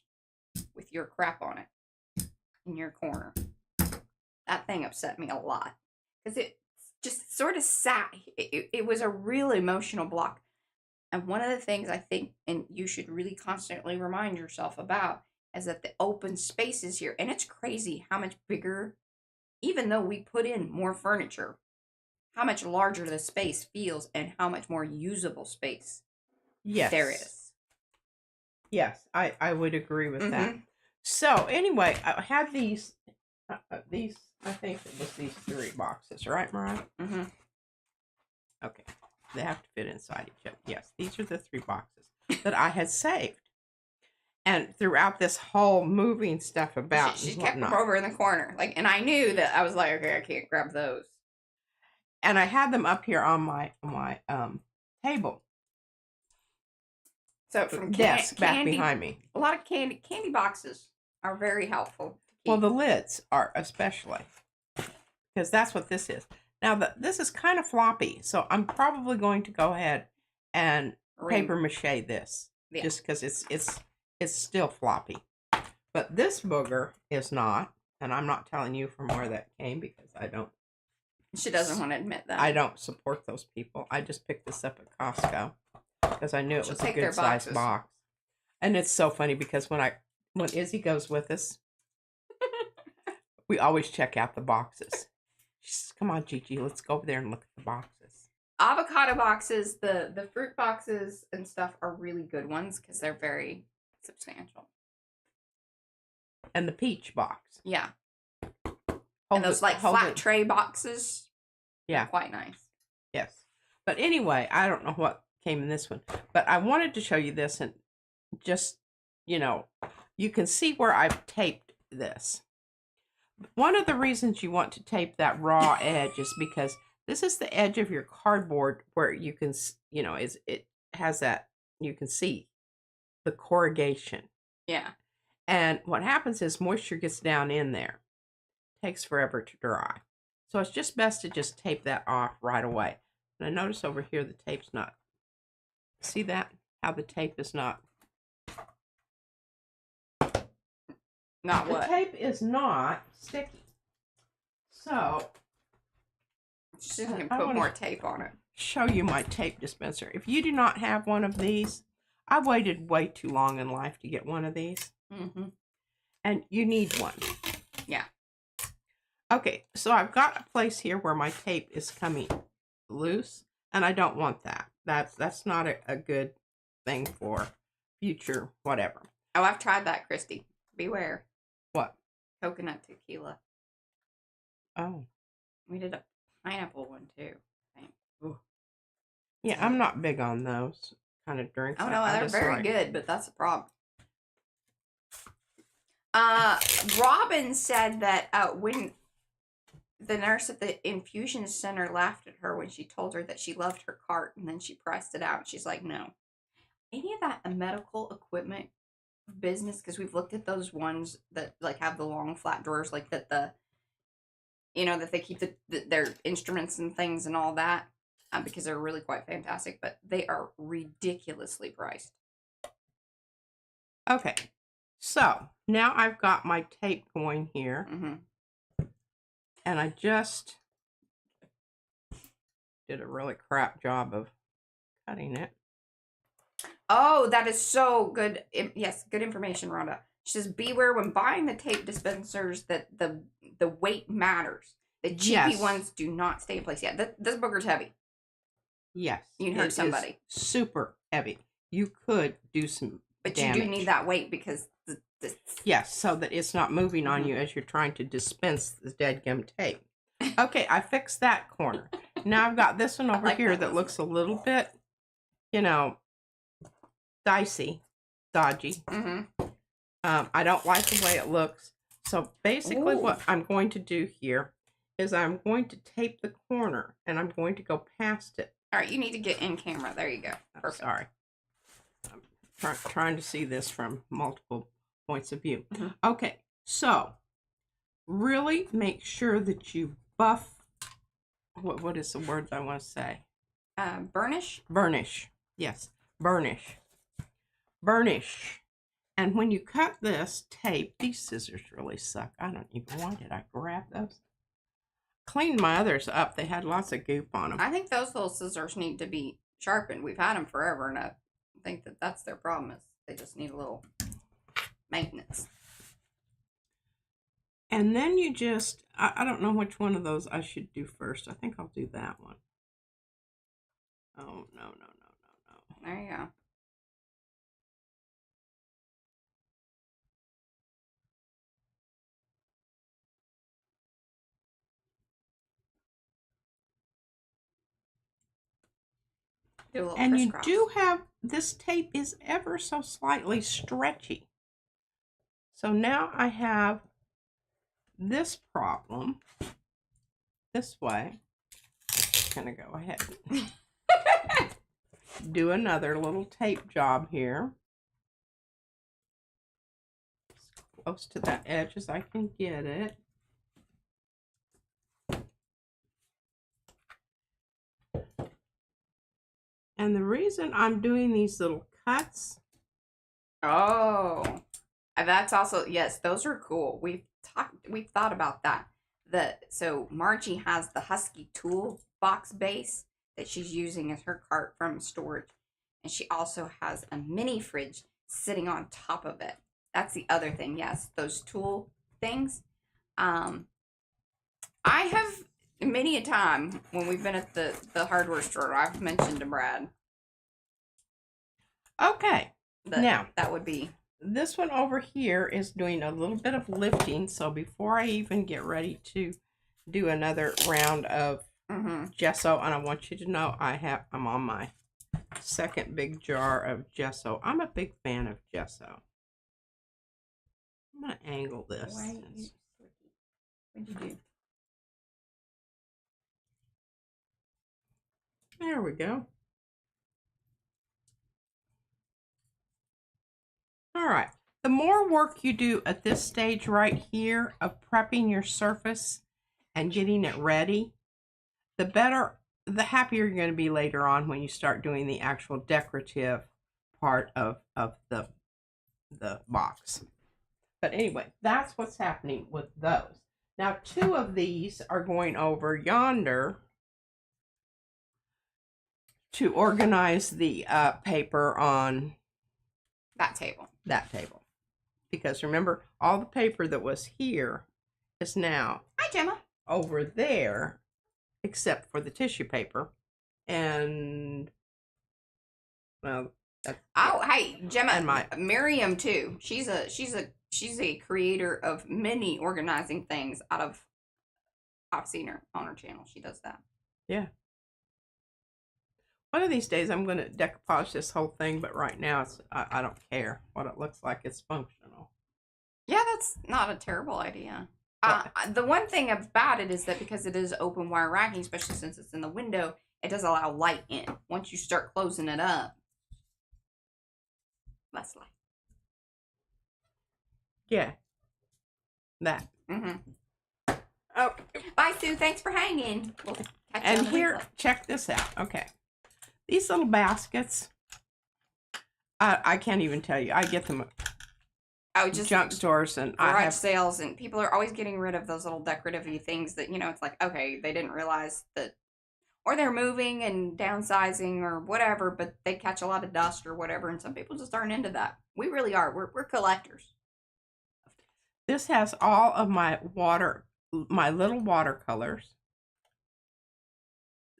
with your crap on it in your corner. That thing upset me a lot because it just sort of sat. It was a real emotional block. And one of the things I think, and you should really constantly remind yourself about, is that the open spaces here, and it's crazy how much bigger, even though we put in more furniture, how much larger the space feels and how much more usable space there is. Yes, I would agree with that. So anyway, I had these, I think it was these 3 boxes, right, Mariah? Mm-hmm. Okay. They have to fit inside each other. Yes, these are the 3 boxes that I had saved. And throughout this whole moving stuff about She kept them over in the corner. Like, and I knew that I was like, okay, I can't grab those. And I had them up here on my table. So from desk back candy, behind me. A lot of candy boxes are very helpful. Well, the lids are especially, because that's what this is. Now this is kind of floppy, so I'm probably going to go ahead and paper mache this, just because it's still floppy. But this booger is not, and I'm not telling you from where that came because I don't. She doesn't want to admit that. I don't support those people. I just picked this up at Costco because I knew it was a good size box. And it's so funny because when Izzy goes with us, we always check out the boxes. She says, come on, Gigi, let's go over there and look at the boxes. Avocado boxes, the fruit boxes and stuff are really good ones because they're very substantial. And the peach box. Yeah. And those flat tray boxes. Yeah. Quite nice. Yes. But anyway, I don't know what came in this one. But I wanted to show you this and just, you can see where I've taped this. One of the reasons you want to tape that raw edge is because this is the edge of your cardboard where you can, it has that, you can see the corrugation. Yeah. And what happens is moisture gets down in there. It takes forever to dry. So it's just best to just tape that off right away. And I notice over here the tape's not, see that? How the tape is not. Not what? The tape is not sticky. So she's going to put more tape on it. Show you my tape dispenser. If you do not have one of these, I waited way too long in life to get one of these. Mm-hmm. And you need one. Yeah. Okay, so I've got a place here where my tape is coming loose, and I don't want that. That's not a good thing for future whatever. Oh, I've tried that, Christy. Beware. What? Coconut tequila. Oh. We did a pineapple one too. Ooh. Yeah, I'm not big on those kind of drinks. Oh no, they're very good, but that's a problem. Robin said that when the nurse at the infusion center laughed at her when she told her that she loved her cart, and then she pressed it out. She's like, no. Any of that medical equipment business, because we've looked at those ones that like have the long flat drawers, like that that they keep their instruments and things and all that, because they're really quite fantastic, but they are ridiculously priced. Okay, so now I've got my tape going here. Mm-hmm. And I just did a really crap job of cutting it. Oh, that is so good. Yes, good information, Rhonda. She says, beware when buying the tape dispensers that the weight matters. The cheapy ones do not stay in place. Yeah, this booger's heavy. Yes. You'd it hurt is somebody. super heavy. You could do some But damage. you do need that weight because Yes, so that it's not moving on Mhm. you as you're trying to dispense the dead gum tape. Okay, I fixed that corner. Now I've got this one over like here that that one. looks a little bit, you know, dicey, dodgy. I don't like the way it looks. So basically what I'm going to do here is I'm going to tape the corner and I'm going to go past it. All right, you need to get in camera. There you go. Perfect. Sorry. I'm trying to see this from multiple points of view. Mhm. Okay, so really make sure that you buff, what is the word I want to say? Burnish? Burnish. Yes, burnish. Burnish. And when you cut this tape, these scissors really suck. I don't even want it. I grabbed those. Cleaned my others up. They had lots of goop on them. I think those little scissors need to be sharpened. We've had them forever, and I think that that's their problem. Is they just need a little maintenance. And then you just, I don't know which one of those I should do first. I think I'll do that one. Oh, no. There you go. Do a little And crisscross. you do have, this tape is ever so slightly stretchy. So now I have this problem this way. I'm going to go ahead and do another little tape job here. As close to that edge as I can get it. And the reason I'm doing these little cuts. Oh, that's also, yes, those are cool. We've thought about that. So Margie has the Husky toolbox base that she's using as her cart from storage. And she also has a mini fridge sitting on top of it. That's the other thing. Yes, those tool things. I have many a time when we've been at the hardware store, I've mentioned to Brad. Okay. Now, that would be. This one over here is doing a little bit of lifting. So before I even get ready to do another round of gesso, and I want you to know I'm on my second big jar of gesso. I'm a big fan of gesso. I'm going to angle this. What'd you do? There we go. All right. The more work you do at this stage right here of prepping your surface and getting it ready, the better, the happier you're going to be later on when you start doing the actual decorative part of the box. But anyway, that's what's happening with those. Now, 2 of these are going over yonder to organize the paper on that table. Because remember, all the paper that was here is now Hi, Gemma. over there, except for the tissue paper. And, well, hey, Gemma, and Miriam too. She's a creator of many organizing things I've seen her on her channel. She does that. Yeah. One of these days I'm going to decoupage this whole thing, but right now I don't care what it looks like. It's functional. Yeah, that's not a terrible idea. The one thing about it is that because it is open wire racking, especially since it's in the window, it does allow light in. Once you start closing it up, less light. Yeah. That. Oh, bye, Sue. Thanks for hanging. We'll catch you on the here, replay. check this out. Okay. These little baskets, I can't even tell you. I get them at Just junk stores, and garage I have sales, and people are always getting rid of those little decorative-y things that, it's like, okay, they didn't realize that, or they're moving and downsizing or whatever, but they catch a lot of dust or whatever, and some people just aren't into that. We really are. We're collectors. This has all of my little watercolors,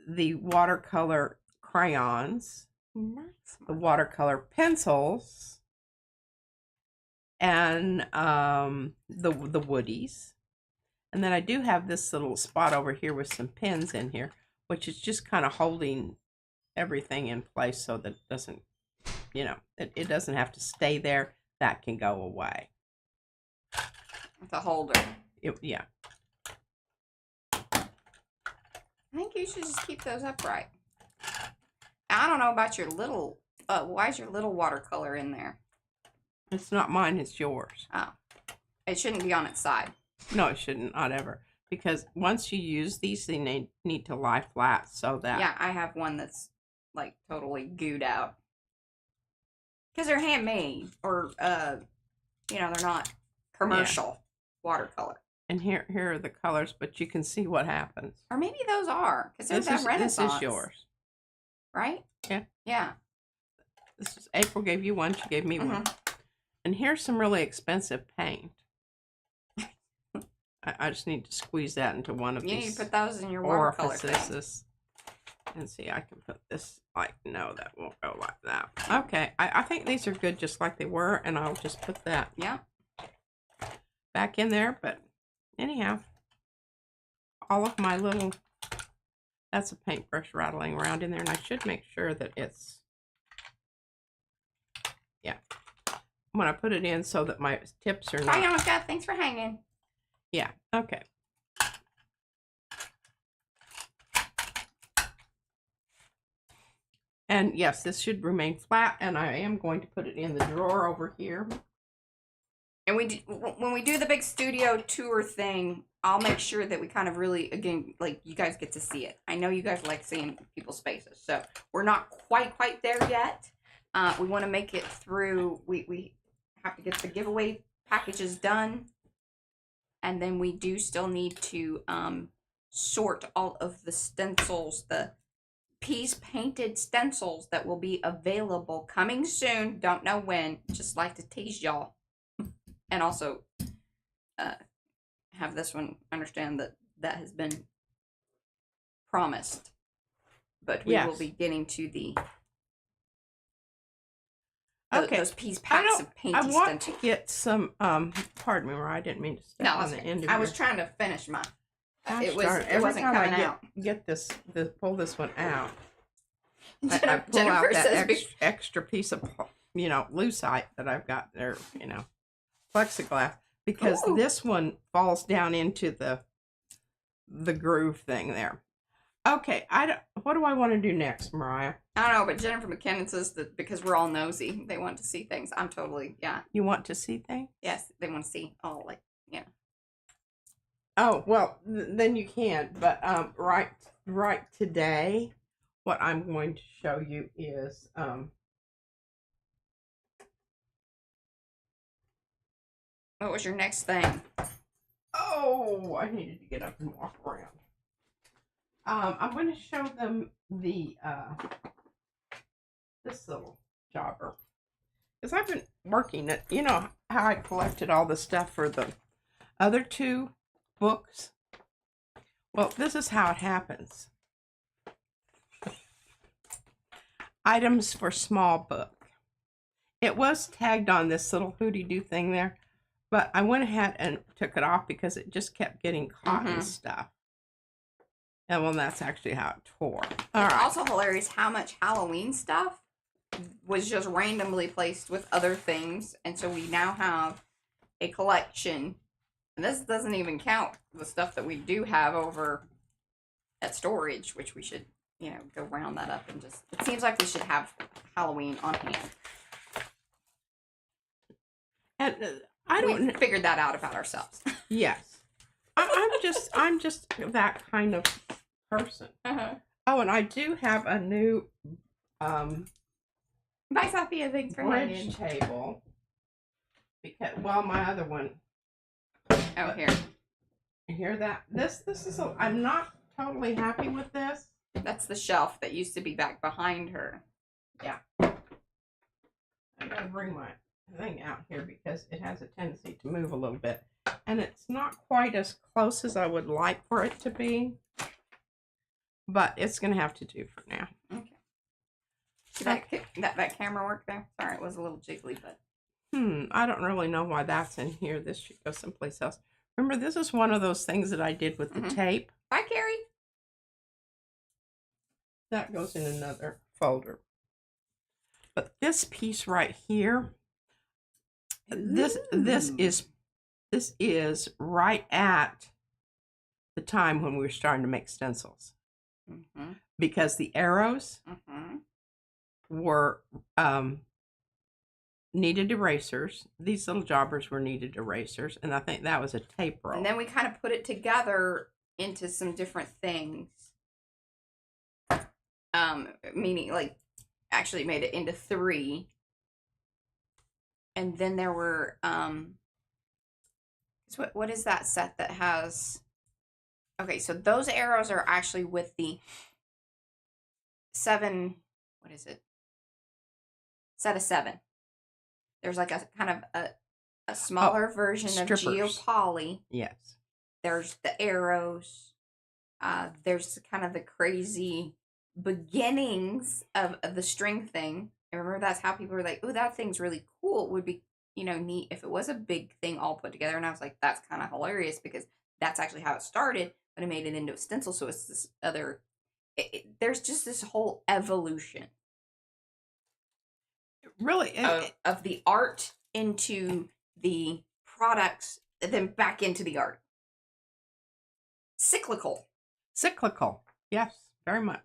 the watercolor crayons, Nice. the watercolor pencils, and the woodies. And then I do have this little spot over here with some pins in here, which is just kind of holding everything in place so that it doesn't, you know, it doesn't have to stay there. That can go away. The holder. Yeah. I think you should just keep those upright. I don't know about your little, why is your little watercolor in there? It's not mine, it's yours. Oh. It shouldn't be on its side. No, it shouldn't, not ever. Because once you use these, they need to lie flat so that... Yeah, I have one that's like totally gooed out. Because they're handmade or, you know, they're not commercial watercolor. And here are the colors, but you can see what happens. Or maybe those are, because there's that Renaissance. This is yours. Right? Yeah. Yeah. This is April gave you one, she gave me one. And here's some really expensive paint. I just need to squeeze that into one of these. You need to put those in your watercolor orifices. And see, I can put this like, no, that won't go like that. Okay, I think these are good just like they were, and I'll just put that back in there. But anyhow, all of my little, that's a paintbrush rattling around in there, and I should make sure that it's, yeah, when I put it in so that my tips are not. Bye, Annika. Thanks for hanging. Yeah, okay. And yes, this should remain flat, and I am going to put it in the drawer over here. And when we do the big studio tour thing, I'll make sure that we kind of really, again, like you guys get to see it. I know you guys like seeing people's faces, so we're not quite there yet. We want to make it through. We have to get the giveaway packages done, and then we do still need to sort all of the stencils, the piece painted stencils that will be available coming soon. Don't know when. Just like to tease y'all. And also have this one understand that has been promised. But we will be getting to the those piece packs of painty stencils. I want to get some, pardon me, Mariah, I didn't mean to step on the end of I was trying to finish my, it wasn't time coming out. Get this, pull this one out. Jennifer, I pull out that says extra piece of, you know, lucite that I've got there, you know, plexiglass, because this one falls down into the groove thing there. Okay, what do I want to do next, Mariah? I don't know, but Jennifer McKinnon says that because we're all nosy, they want to see things. I'm totally, You want to see things? Yes, they want to see all, like, Oh, well, then you can. But right today, what I'm going to show you is what was your next thing? Oh, I needed to get up and walk around. I'm going to show them the this little jobber, because I've been working it. You know how I collected all the stuff for the other two books? Well, this is how it happens. Items for small book. It was tagged on this little hooty-doo thing there, but I went ahead and took it off because it just kept getting caught in stuff. And well, that's actually how it tore. It's also hilarious how much Halloween stuff was just randomly placed with other things. And so we now have a collection. And this doesn't even count the stuff that we do have over at storage, which we should, you know, go round that up and just, it seems like we should have Halloween on hand. And we figured that out about ourselves. Yes. I'm just that kind of person. Oh, and I do have a new Bye, Sophia. Thanks for bridge table. Because, well, my other one. Oh, here. Hear that? This is I'm not totally happy with this. That's the shelf that used to be back behind her. Yeah. I gotta bring my thing out here because it has a tendency to move a little bit. And it's not quite as close as I would like for it to be. But it's gonna have to do for now. Okay. See that camera work there? Sorry, it was a little jiggly, but I don't really know why that's in here. This should go someplace else. Remember, this is one of those things that I did with the tape. Bye, Carrie. That goes in another folder. But this piece right here, this is right at the time when we were starting to make stencils. Because the arrows were needed erasers. These little jobbers were needed erasers, and I think that was a tape roll. And then we kind of put it together into some different things. Meaning, like, actually made it into 3. And then there were, what is that set that has, okay, so those arrows are actually with the 7, what is it? Set of 7. There's like a kind of a smaller version strippers. of geopoly. Yes. There's the arrows. There's kind of the crazy beginnings of the string thing. I remember that's how people were like, oh, that thing's really cool. It would be, neat if it was a big thing all put together. And I was like, that's kind of hilarious because that's actually how it started, but I made it into a stencil. So it's this other, there's just this whole evolution. Really? Of the art into the products, then back into the art. Cyclical. Yes, very much.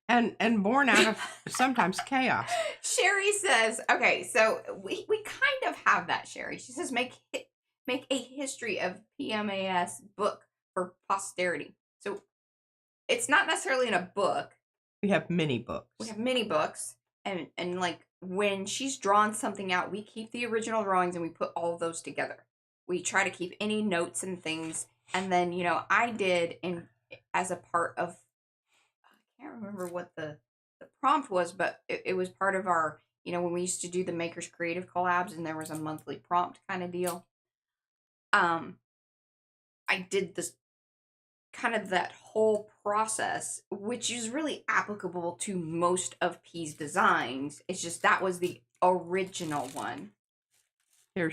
And born out of sometimes chaos. Sherry says, okay, so we kind of have that, Sherry. She says, make a history of PMAS book for posterity. So it's not necessarily in a book. We have mini books. And like when she's drawn something out, we keep the original drawings and we put all of those together. We try to keep any notes and things. And then, I did as a part of, I can't remember what the prompt was, but it was part of our, when we used to do the Makers Creative collabs and there was a monthly prompt kind of deal. I did this kind of that whole process, which is really applicable to most of P's designs. It's just that was the original one.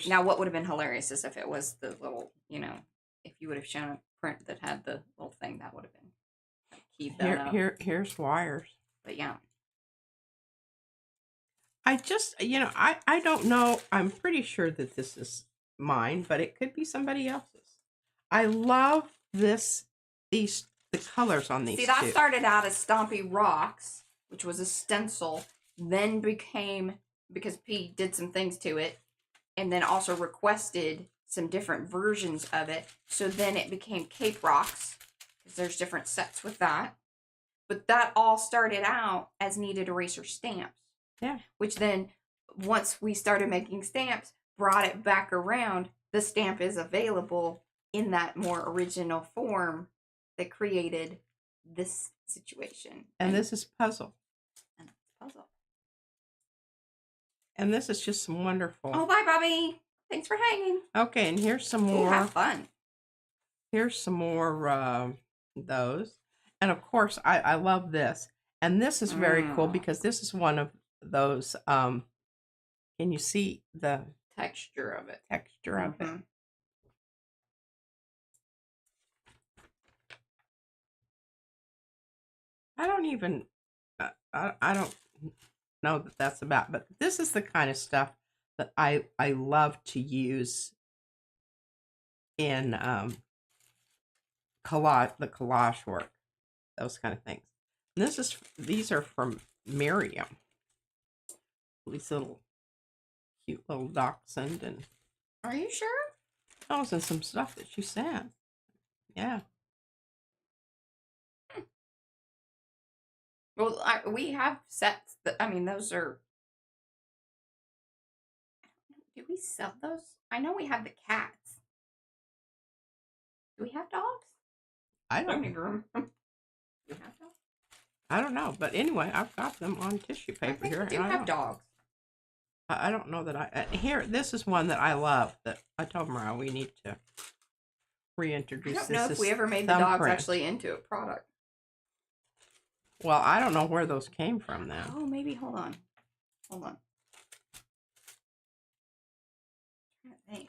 Now, what would have been hilarious is if it was the little, if you would have shown a print that had the little thing, that would have been keyed that up. Here's wires. But yeah. I just, I don't know. I'm pretty sure that this is mine, but it could be somebody else's. I love the colors on these. See, that started out as Stompy Rocks, which was a stencil, then became, because P did some things to it, and then also requested some different versions of it. So then it became Cape Rocks, because there's different sets with that. But that all started out as Kneaded Eraser stamps. Yeah. Which then, once we started making stamps, brought it back around. The stamp is available in that more original form that created this situation. And this is puzzle. And it's puzzle. And this is just some wonderful. Oh, bye, Bobby. Thanks for hanging. Okay, and here's some more. Ooh, have fun. Here's some more those. And of course, I love this. And this is very cool because this is one of those. Can you see the texture of it? Texture of it. I don't even, I don't know that that's about, but this is the kind of stuff that I love to use in the collage work, those kind of things. And these are from Miriam. These little cute little dachshund, and are you sure? Oh, and some stuff that she sent. Yeah. Well, we have sets that, those are, do we sell those? I know we have the cats. Do we have dogs? I don't even remember. Do you have dogs? I don't know, but anyway, I've got them on tissue paper here. We do have dogs. I don't know that here, this is one that I love that I told Mariah we need to reintroduce. I don't know if we ever made the dogs actually into a product. Well, I don't know where those came from then. Oh, maybe. Hold on. Hold on. I'm trying to think.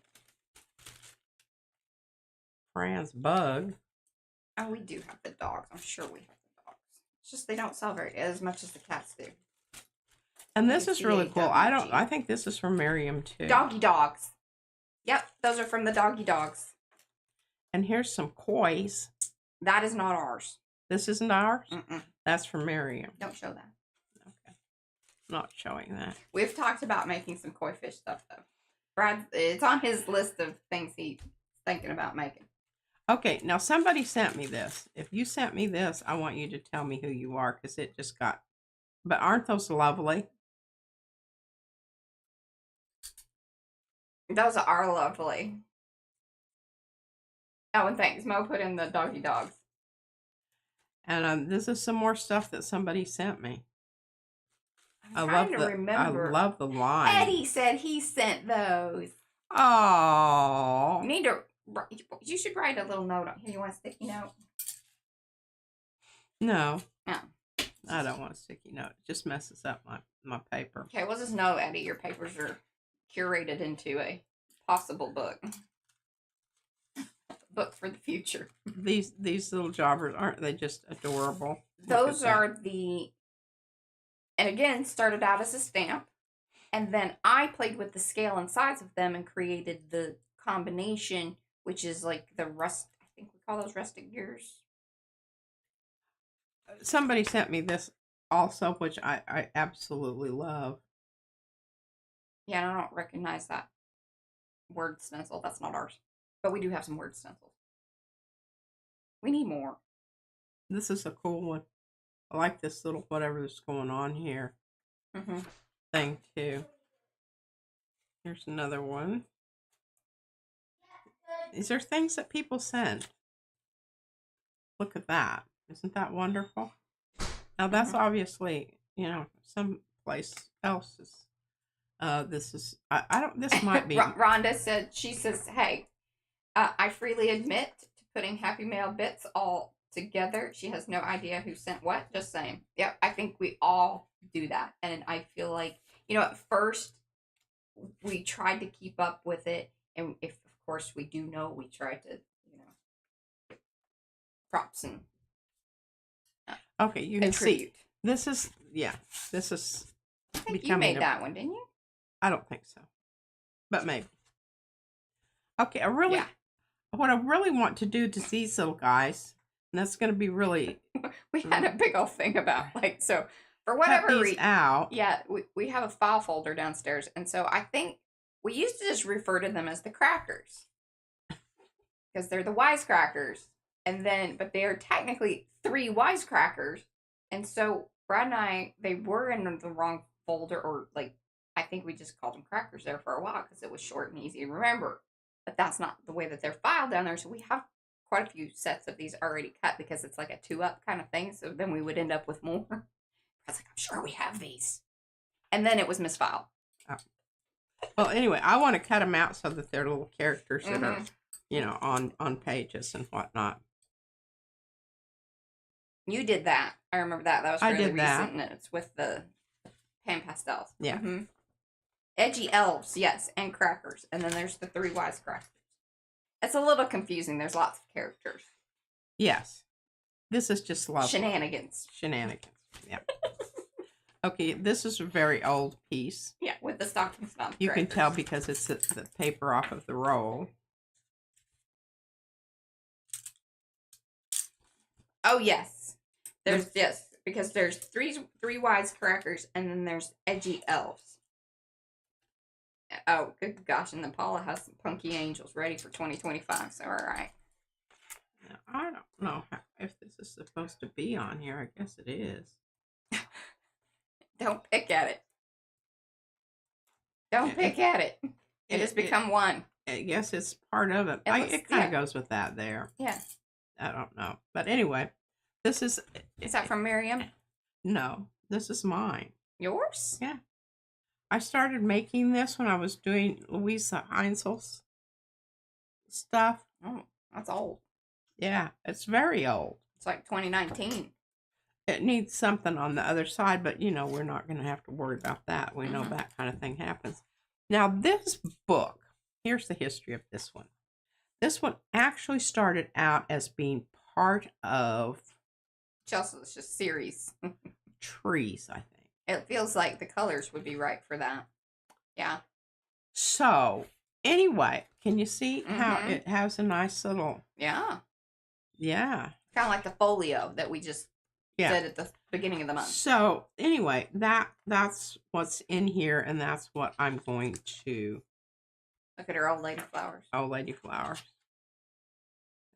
Fran's bug. Oh, we do have the dogs. I'm sure we have the dogs. It's just they don't sell very as much as the cats do. And this is really cool. I CAWG. think this is from Miriam too. Doggy dogs. Yep, those are from the doggy dogs. And here's some kois. That is not ours. This isn't ours? Mm-mm. That's from Miriam. Don't show that. Okay. Not showing that. We've talked about making some koi fish stuff though. Brad, it's on his list of things he's thinking about making. Okay, now somebody sent me this. If you sent me this, I want you to tell me who you are because it just got. But aren't those lovely? Those are lovely. Oh, and thanks. Mo put in the doggy dogs. And this is some more stuff that somebody sent me. I'm trying to remember. I love the line. Eddie said he sent those. Oh. You should write a little note on here. You want a sticky note? No. No. I don't want a sticky note. It just messes up my paper. Okay, we'll just know, Eddie, your papers are curated into a possible book. Book for the future. These little jobbers, aren't they just adorable? Those are the, and again, started out as a stamp. And then I played with the scale and size of them and created the combination, which is like the rust, I think we call those rustic gears. Somebody sent me this also, which I absolutely love. Yeah, and I don't recognize that word stencil. That's not ours. But we do have some word stencils. We need more. This is a cool one. I like this little whatever's going on here thing too. Here's another one. These are things that people send. Look at that. Isn't that wonderful? Now that's obviously, some place else is. This is, I don't, this might be. Rhonda said, she says, hey, I freely admit to putting Happy Mail bits all together. She has no idea who sent what. Just saying. Yep, I think we all do that. And I feel like, at first we tried to keep up with it. And if, of course, we do know, we try to, props and. Okay, you can tribute. see. This is, this is. I think you made that one, didn't you? I don't think so. But maybe. Okay, what I really want to do to these little guys, and that's going to be really. We had a big old thing about, so for whatever reason. Out. Yeah, we have a file folder downstairs. And so I think we used to just refer to them as the crackers. Because they're the wisecrackers. And then, but they're technically 3 wisecrackers. And so Brad and I, they were in the wrong folder, or I think we just called them crackers there for a while because it was short and easy to remember. But that's not the way that they're filed down there. So we have quite a few sets of these already cut because it's like a 2-up kind of thing. So then we would end up with more. I was like, I'm sure we have these. And then it was misfiled. Oh. Well, anyway, I want to cut them out so that they're little characters that are, on pages and whatnot. You did that. I remember that. That was I really did that. recent. And it's with the pan pastels. Yeah. Edgy elves, yes, and crackers. And then there's the 3 wisecrackers. It's a little confusing. There's lots of characters. Yes. This is just lovely. Shenanigans. Yeah. Okay, this is a very old piece. Yeah, with the stocking stomp. You can tell because it's the paper off of the roll. Oh, yes. There's, yes, because there's three wisecrackers and then there's edgy elves. Oh, good gosh, and then Paula has some punky angels ready for 2025, so all right. Now, I don't know if this is supposed to be on here. I guess it is. Don't pick at it. Don't pick at it. It has become one. I guess it's part of it. It kind of goes with that there. Yeah. I don't know. But anyway, this is... Is that from Miriam? No, this is mine. Yours? Yeah. I started making this when I was doing Louisa Heinzel's stuff. Oh, that's old. Yeah, it's very old. It's like 2019. it needs something on the other side, but you know, we're not going to have to worry about that. We know Mhm. that kind of thing happens. Now, this book, here's the history of this one. This one actually started out as being part of Chelsea's just series. Trees, I think. It feels like the colors would be right for that. Yeah. So, anyway, can you see how Mhm. it has a nice little, Yeah. yeah. Kind of like the folio that we just said at the beginning of the month. So, anyway, that's what's in here, and that's what I'm going to, Look at her old lady flowers. old lady flowers.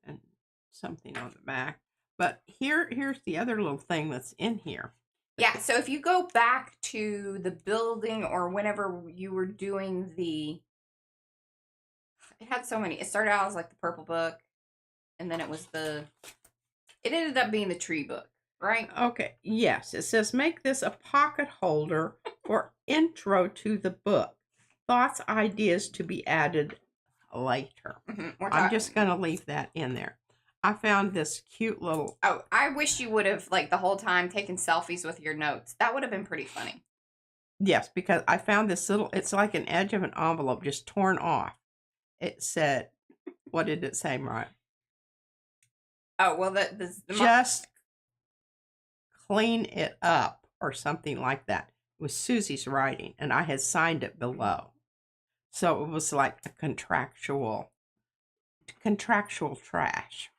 And something on the back. But here's the other little thing that's in here. Yeah, so if you go back to the building or whenever you were doing it had so many. It started out as like the purple book, and then it ended up being the tree book, right? Okay, yes, it says make this a pocket holder for intro to the book. Thoughts, ideas to be added later. I'm just going to leave that in there. I found this cute little... Oh, I wish you would have, like, the whole time taken selfies with your notes. That would have been pretty funny. Yes, because I found this little... It's like an edge of an envelope just torn off. It said... What did it say, Mariah? Oh, well, just clean it up or something like that. It was Susie's writing, and I had signed it below. So it was like a contractual trash.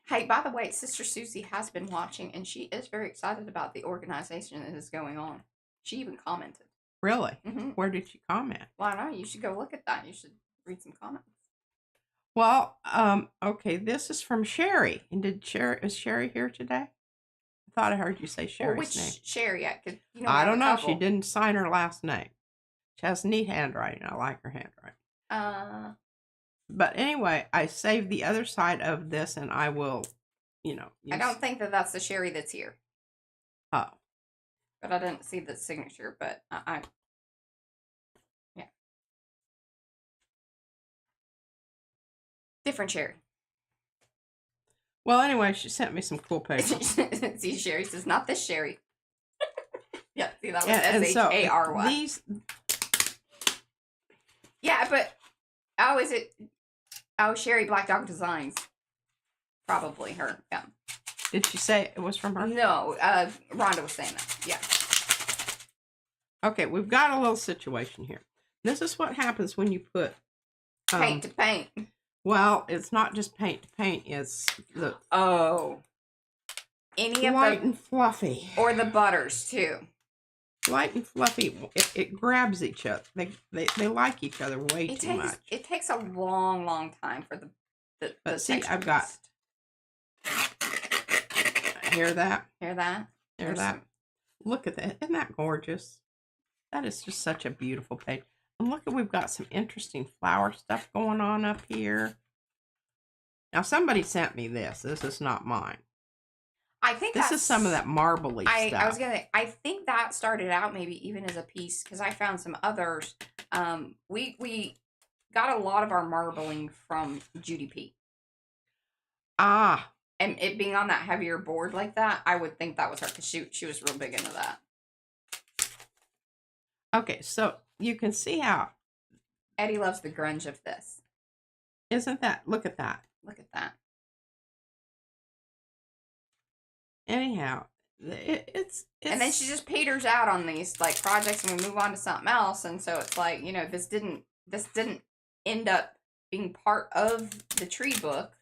Hey, by the way, Sister Susie has been watching, and she is very excited about the organization that is going on. She even commented. Really? Mm-hmm. Where did she comment? Well, I don't know. You should go look at that. You should read some comments. Well, okay, this is from Sherry. And is Sherry here today? I thought I heard you say Sherry's name. Which Sherry? I don't know. She didn't sign her last name. She has neat handwriting. I like her handwriting. But anyway, I saved the other side of this, and I will, use... I don't think that's the Sherry that's here. Oh. But I didn't see the signature, but yeah. Different Sherry. Well, anyway, she sent me some cool papers. See, Sherry says, not this Sherry. Yeah, see, that was S-H-A-R-Y. So these... Yeah, but... Oh, is it... Oh, Sherry Black Dog Designs. Probably her, yeah. Did she say it was from her? No, Rhonda was saying that, yeah. Okay, we've got a little situation here. This is what happens when you put... paint to paint. Well, it's not just paint to paint, it's the... Oh. Any of light and fluffy. Or the butters, too. Light and fluffy, it grabs each other. They like each other way too much. It takes a long, long time for But see, I've got... Hear that? Hear that? Hear that? Look at that. Isn't that gorgeous? That is just such a beautiful page. And look, we've got some interesting flower stuff going on up here. Now, somebody sent me this. This is not mine. I think this is some of that marbly stuff. I was gonna. I think that started out maybe even as a piece because I found some others. We got a lot of our marbling from Judy P. Ah, and it being on that heavier board like that, I would think that was her because she was real big into that. Okay, so you can see how Eddie loves the grunge of this. Isn't that? Look at that. Look at that. Anyhow, it's and then she just peters out on these like projects, and we move on to something else. And so it's like, this didn't end up being part of the tree book.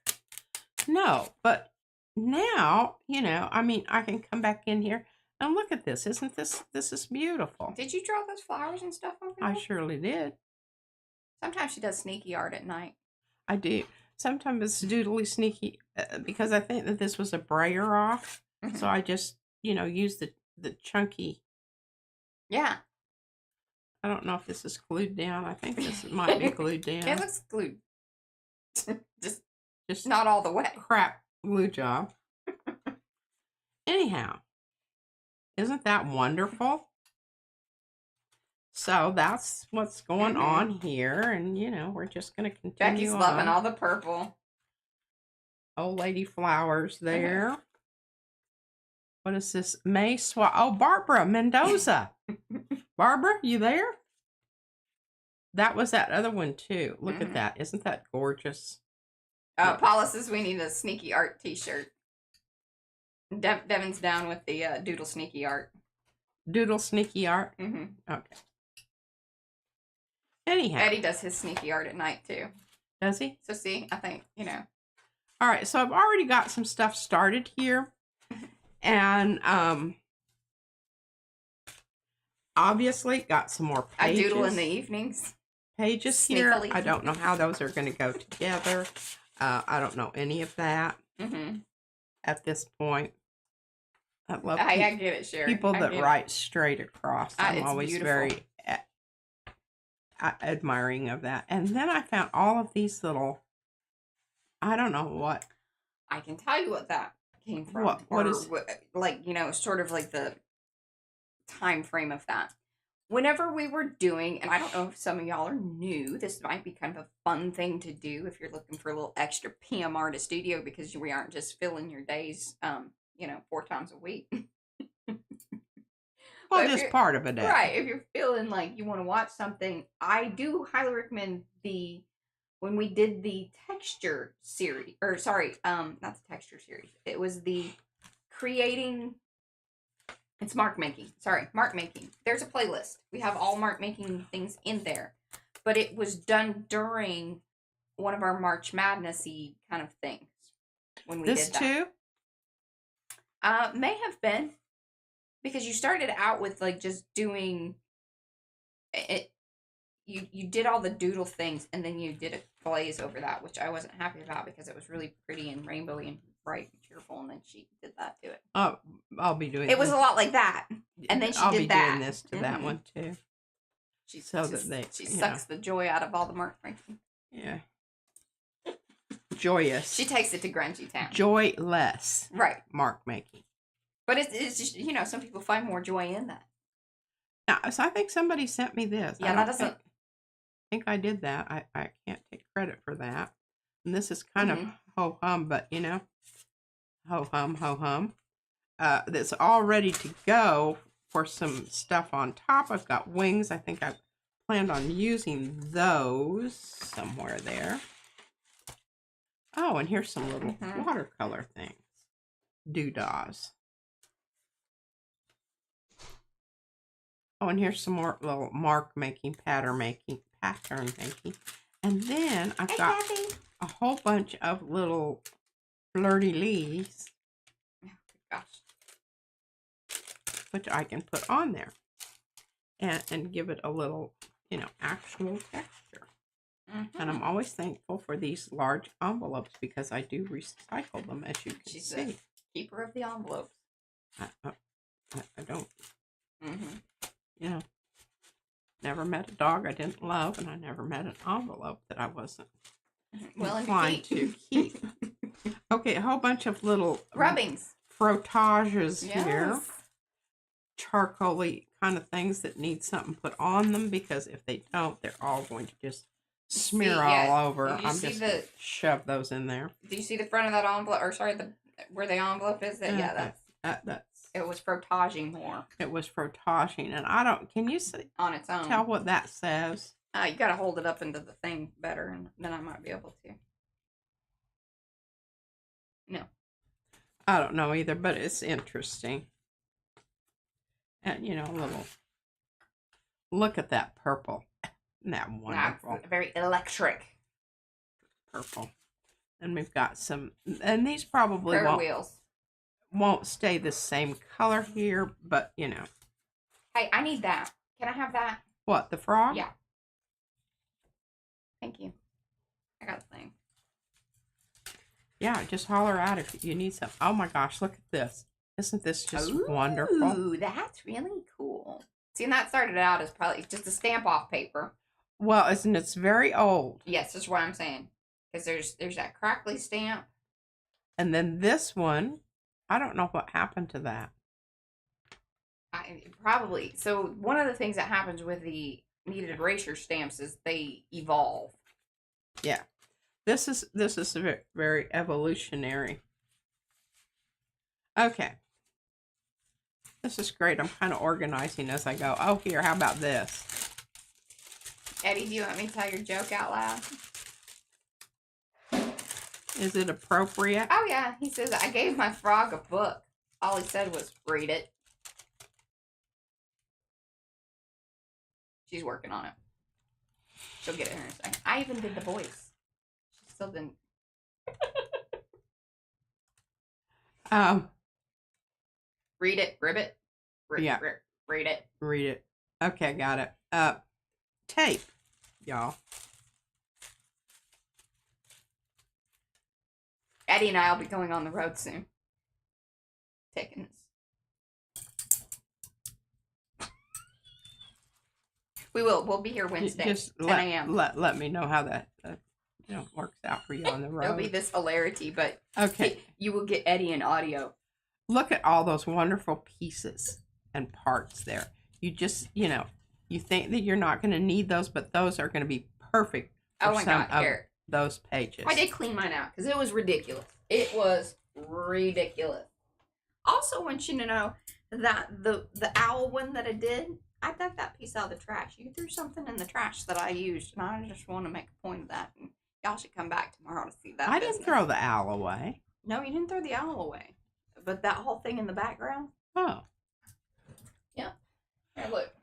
No, but now I mean, I can come back in here and look at this. Isn't this is beautiful? Did you draw those flowers and stuff over there? I surely did. Sometimes she does sneaky art at night. I do. Sometimes it's doodly sneaky because I think that this was a brayer off. So I just, use the chunky. Yeah. I don't know if this is glued down. I think this might be glued down. It looks glued. just not all the way. Crap glue job. Anyhow, isn't that wonderful? So that's what's going on here. And, we're just going to continue Becky's loving all the purple. Old lady flowers there. What is this? May Swap. Oh, Barbara Mendoza. Barbara, you there? That was that other one too. Look at that. Isn't that gorgeous? Paula says we need a sneaky art t-shirt. Devin's down with the doodle sneaky art. Doodle sneaky art? Mm-hmm. Okay. Anyhow. Eddie does his sneaky art at night too. Does he? So see, I think, you know. All right, so I've already got some stuff started here. And obviously got some more pages. I doodle in the evenings. Pages here. I don't know how those are going to go together. I don't know any of that at this point. I love I get it, Sherry. people that write straight across. I'm always beautiful. very admiring of that. And then I found all of these little, I don't know what. I can tell you what that came from. What is like, you know, sort of like the time frame of that. Whenever we were doing, and I don't know if some of y'all are new, this might be kind of a fun thing to do if you're looking for a little extra PMR to studio, because we aren't just filling your days, you know, 4 times a week. Well, just part of a day. Right. If you're feeling like you want to watch something, I do highly recommend when we did the texture series, or sorry, not the texture series. It was the creating. It's mark making. Sorry, mark making. There's a playlist. We have all mark making things in there. But it was done during one of our March Madness-y kind of things when we did that. This too? May have been. Because you started out with like just doing it. You did all the doodle things, and then you did a glaze over that, which I wasn't happy about because it was really pretty and rainbowy and bright and cheerful, and then she did that to it. Oh, I'll be doing it. Was a lot like that, and then she I'll did be that. doing this to that one too. She she sucks the joy out of all the mark making. Yeah. Joyous. She takes it to grungy town. Joyless. Right. Mark making. But it's just, you know, some people find more joy in that. Now, so I think somebody sent me this. Yeah, that doesn't. I think I did that. I can't take credit for that. And this is kind of ho hum, but you know, ho hum. That's all ready to go for some stuff on top. I've got wings. I think I planned on using those somewhere there. Oh, and here's some little watercolor things. Doodahs. Oh, and here's some more little mark making, pattern making. And then I've got a whole bunch of little flirty-leaves. Oh, gosh. Which I can put on there. And give it a little, you know, actual texture. And I'm always thankful for these large envelopes because I do recycle them, as you can She's see. the keeper of the envelopes. I don't, you know, never met a dog I didn't love, and I never met an envelope that I wasn't inclined to keep. Okay, a whole bunch of little rubbings, frottages here. Charcoaly kind of things that need something put on them, because if they don't, they're all going to just smear all over. I'm just going to shove those in there. Do you see the front of that envelope? Or sorry, where the envelope is? That's it was frottaging more. It was frottaging, and I don't. Can you see on its own? Tell what that says. You got to hold it up into the thing better, and then I might be able to. No, I don't know either, but it's interesting. And you know, a little. Look at that purple. Isn't that wonderful? That's very electric. Purple. And we've got some, and these probably won't stay the same color here, but you know. Hey, I need that. Can I have that? What, the frog? Yeah. Thank you. I got the thing. Yeah, just holler out if you need some. Oh my gosh, look at this. Isn't this just wonderful? Ooh, that's really cool. See, and that started out as probably just a stamp off paper. Well, it's very old. Yes, that's what I'm saying. Because there's that crackly stamp. And then this one, I don't know what happened to that. Probably. So one of the things that happens with the kneaded erasure stamps is they evolve. Yeah. This is very evolutionary. Okay. This is great. I'm kind of organizing as I go. Oh, here, how about this? Eddie, do you want me to tell your joke out loud? Is it appropriate? Oh, yeah. He says, I gave my frog a book. All he said was, read it. She's working on it. She'll get it in a second. I even did the voice. She still didn't. Read it, ribbit. Yeah. Read it. Read it. Okay, got it. Tape, y'all. Eddie and I will be going on the road soon. Taking this. We will. We'll be here Wednesday, Just 10 a.m. let me know how that works out for you on the road. There'll be this hilarity, but okay. You will get Eddie in audio. Look at all those wonderful pieces and parts there. You just, you think that you're not going to need those, but those are going to be perfect for some of those pages. I did clean mine out because it was ridiculous. It was ridiculous. Also want you to know that the owl one that I did, I dug that piece out of the trash. You threw something in the trash that I used, and I just want to make a point of that. And y'all should come back tomorrow to see that. I didn't throw the owl away. No, you didn't throw the owl away. But that whole thing in the background. Oh. Yeah. Here, look.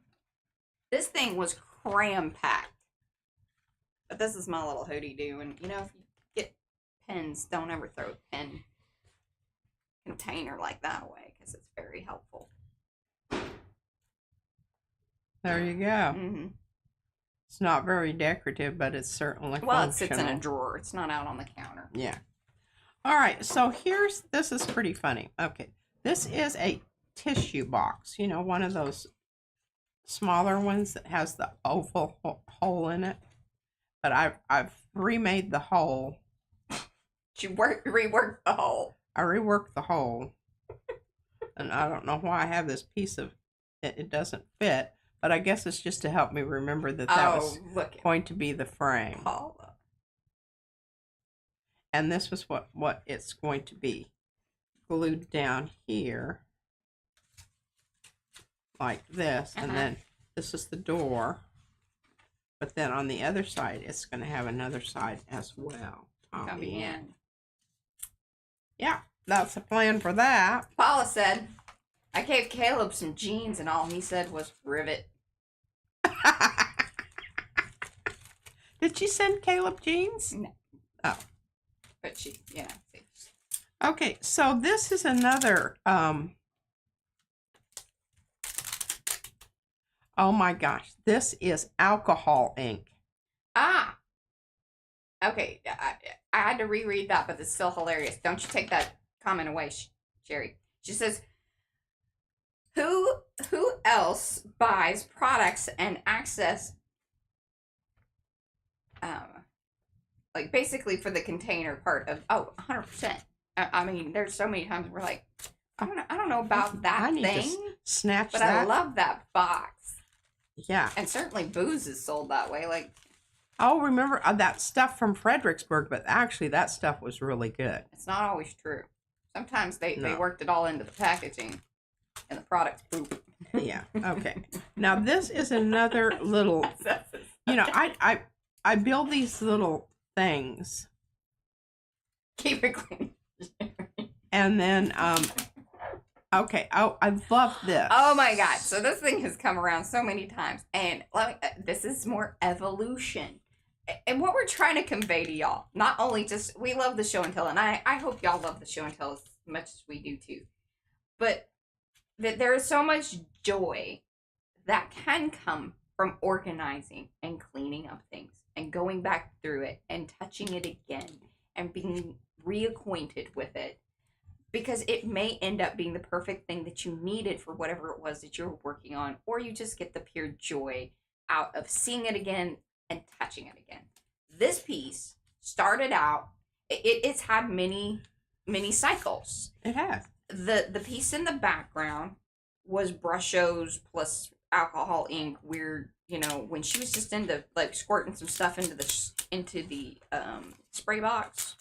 This thing was cram-packed. But this is my little hoodie-doo. And, if you get pens, don't ever throw a pen container like that away, because it's very helpful. There you go. Mm-hmm. It's not very decorative, but it's certainly functional. It sits in a drawer. It's not out on the counter. Yeah. All right, so this is pretty funny. Okay, this is a tissue box. One of those smaller ones that has the oval hole in it. But I've remade the hole. You reworked the hole. I reworked the hole. And I don't know why I have this piece of it doesn't fit, but I guess it's just to help me remember that was going to be the frame. Paula. And this was what it's going to be glued down here like this. And then this is the door. But then on the other side, it's going to have another side as well. Come in. Yeah, that's the plan for that. Paula said, I gave Caleb some jeans and all he said was rivet. Did she send Caleb jeans? No. Oh. But she, Okay, so this is another, oh my gosh, this is alcohol ink. Ah! Okay, I had to reread that, but it's still hilarious. Don't you take that comment away, Sherry. She says, who else buys products and access, like basically for the container part of 100%. I mean, there's so many times we're like, I don't know about that thing, snatch but that. I love that box. Yeah, and certainly booze is sold that way. Like, oh, remember that stuff from Fredericksburg? But actually, that stuff was really good. It's not always true. Sometimes they worked it all into the packaging, and the product's poop. Yeah. Okay. Now this is another little. I build these little things. Keep it clean. And then, okay. Oh, I love this. Oh my God. So this thing has come around so many times. And this is more evolution. And what we're trying to convey to y'all, not only just, we love the show and tell, and I hope y'all love the show and tell as much as we do too. But that there is so much joy that can come from organizing and cleaning up things and going back through it and touching it again and being reacquainted with it, because it may end up being the perfect thing that you needed for whatever it was that you were working on, or you just get the pure joy out of seeing it again and touching it again. This piece started out, it's had many cycles. It has. The piece in the background was brushos plus alcohol ink, weird, when she was just into like squirting some stuff into the spray box,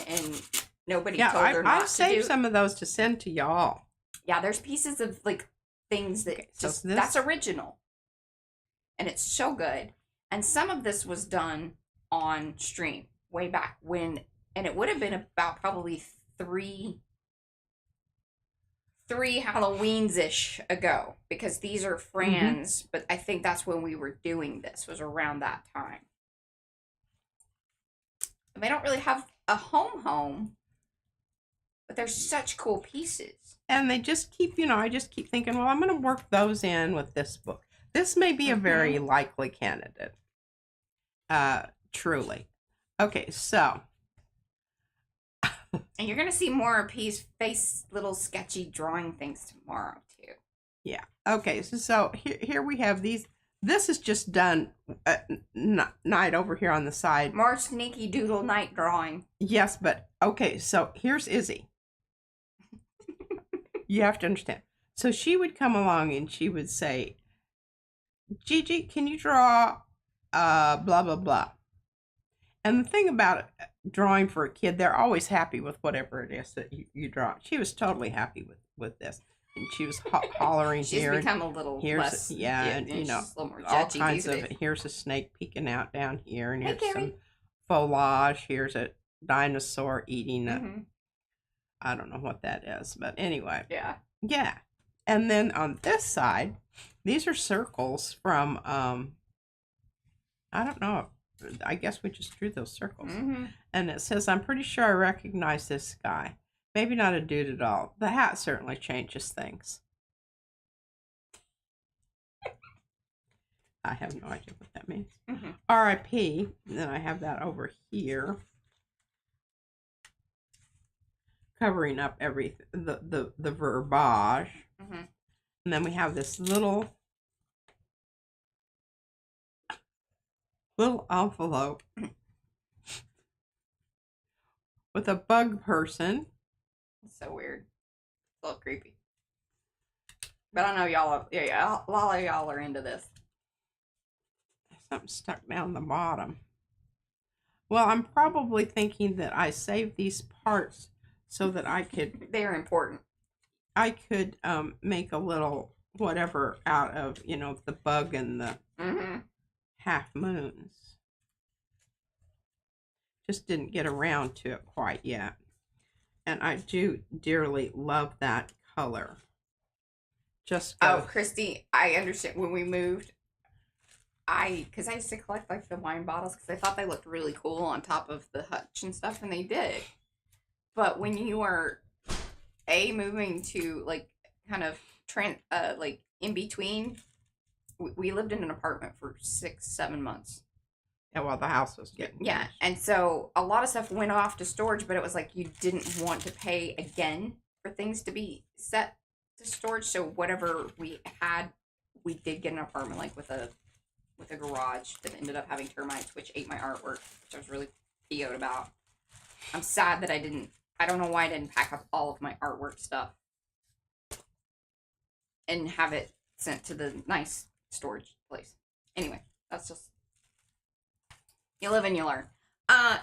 and nobody told her not to do. I saved some of those to send to y'all. Yeah, there's pieces of like things that Okay, so just this- that's original. And it's so good. And some of this was done on stream way back when, and it would have been about probably three Halloweens ish ago, because these are Fran's, but I think that's when we were doing this, was around that time. And they don't really have a home, but they're such cool pieces. And they just keep, I just keep thinking, well, I'm going to work those in with this book. This may be a very likely candidate. Truly. Okay, so. And you're going to see more of P's face little sketchy drawing things tomorrow, too. Yeah. Okay, so here we have these. This is just done at night over here on the side. More sneaky doodle night drawing. Yes, but okay, so here's Izzy. You have to understand. So she would come along and she would say, Gigi, can you draw blah, blah, blah. And the thing about drawing for a kid, they're always happy with whatever it is that you draw. She was totally happy with this. And she was hollering She's here. become a little less. And she's a little more all judgy kinds these of, days. here's a snake peeking out down here. And Hey, here's Carrie. some foliage. Here's a dinosaur eating a, Mhm. I don't know what that is. But anyway. Yeah. Yeah. And then on this side, these are circles from, I don't know. I guess we just drew those circles. Mm-hmm. And it says, I'm pretty sure I recognize this guy. Maybe not a dude at all. The hat certainly changes things. I have no idea what that means. Mm-hmm. R.I.P. And then I have that over here. Covering up everything, the verbiage. Mm-hmm. And then we have this little envelope with a bug person. It's so weird. It's a little creepy. But I know y'all are, a lot of y'all are into this. Something stuck down the bottom. Well, I'm probably thinking that I saved these parts so that I could They're important. make a little whatever out of, the bug and the Mm-hmm. half moons. Just didn't get around to it quite yet. And I do dearly love that color. Just Oh, Christy, I understand. When we moved, because I used to collect like the wine bottles because I thought they looked really cool on top of the hutch and stuff, and they did. But when you are moving to like kind of like in between, we lived in an apartment for 6-7 months. Yeah, well, the house was getting Yeah, and so a lot of stuff went off to storage, but it was like you didn't want to pay again for things to be set to storage. So whatever we had, we did get an apartment like with a garage that ended up having termites, which ate my artwork, which I was really PO'd about. I'm sad that I don't know why I didn't pack up all of my artwork stuff and have it sent to the nice storage place. Anyway, that's just, you live and you learn.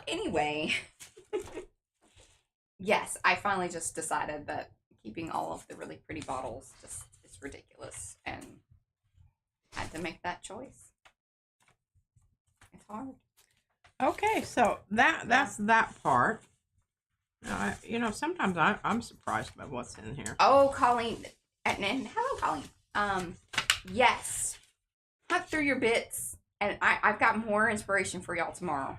Anyway, yes, I finally just decided that keeping all of the really pretty bottles just is ridiculous and had to make that choice. It's hard. Okay, so that's that part. Sometimes I'm surprised by what's in here. Oh, Colleen, and hello, Colleen. Yes, hunt through your bits, and I've got more inspiration for y'all tomorrow.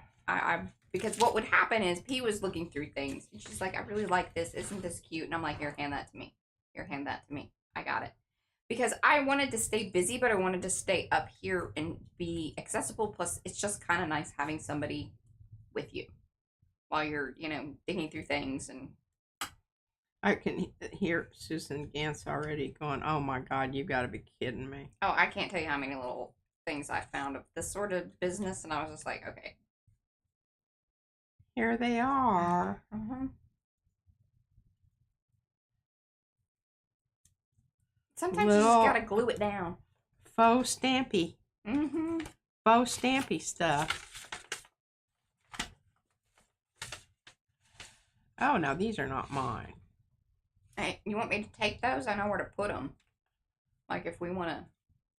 Because what would happen is P was looking through things, and she's like, I really like this. Isn't this cute? And I'm like, here, hand that to me. Here, hand that to me. I got it. Because I wanted to stay busy, but I wanted to stay up here and be accessible. Plus, it's just kind of nice having somebody with you while you're, digging through things. And I can hear Susan Gantz already going, oh my God, you got to be kidding me. oh, I can't tell you how many little things I found of this sort of business. And I was just like, okay. Here they are. Mm-hmm. Sometimes you just Little- gotta glue it down. Faux stampy. Mm-hmm. Faux stampy stuff. Oh, now these are not mine. Hey, you want me to take those? I know where to put them. Like if we want to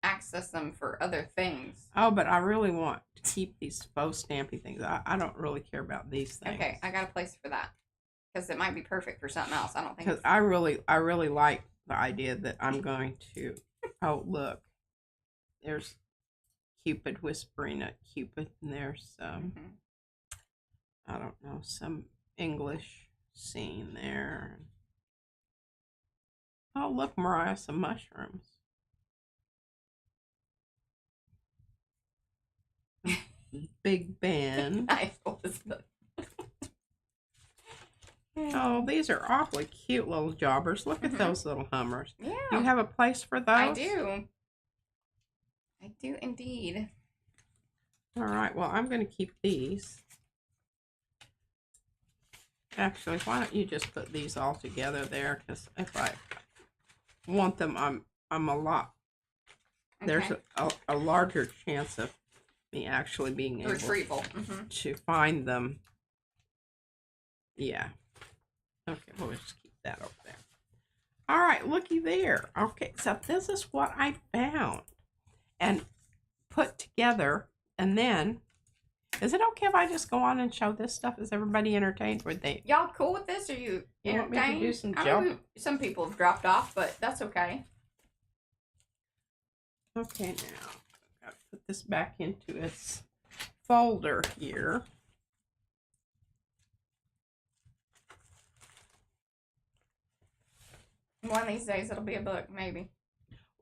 access them for other things. Oh, but I really want to keep these faux stampy things. I don't really care about these things. Okay, I got a place for that. Because it might be perfect for something else. I don't think. Because I really like the idea that I'm going to. Oh, look, there's Cupid whispering at Cupid, and there's I don't know, some English scene there. Oh, look, Mariah, some mushrooms. Big Ben. Nice, Elizabeth. Oh, these are awfully cute little jobbers. Look at those little hummers. Yeah. You have a place for those? I do. I do indeed. All right, well, I'm going to keep these. Actually, why don't you just put these all together there? Because if I want them, I'm a lot. Okay. There's a larger chance of me actually being able to find them. Yeah. Okay, we'll just keep that over there. All right, looky there. Okay, so this is what I found and put together. And then, is it okay if I just go on and show this stuff? Is everybody entertained? Were they? Y'all cool with this? Are you want me to do some I mean, some people have dropped off, but that's okay. Okay, now I've got to put this back into its folder here. One of these days it'll be a book, maybe.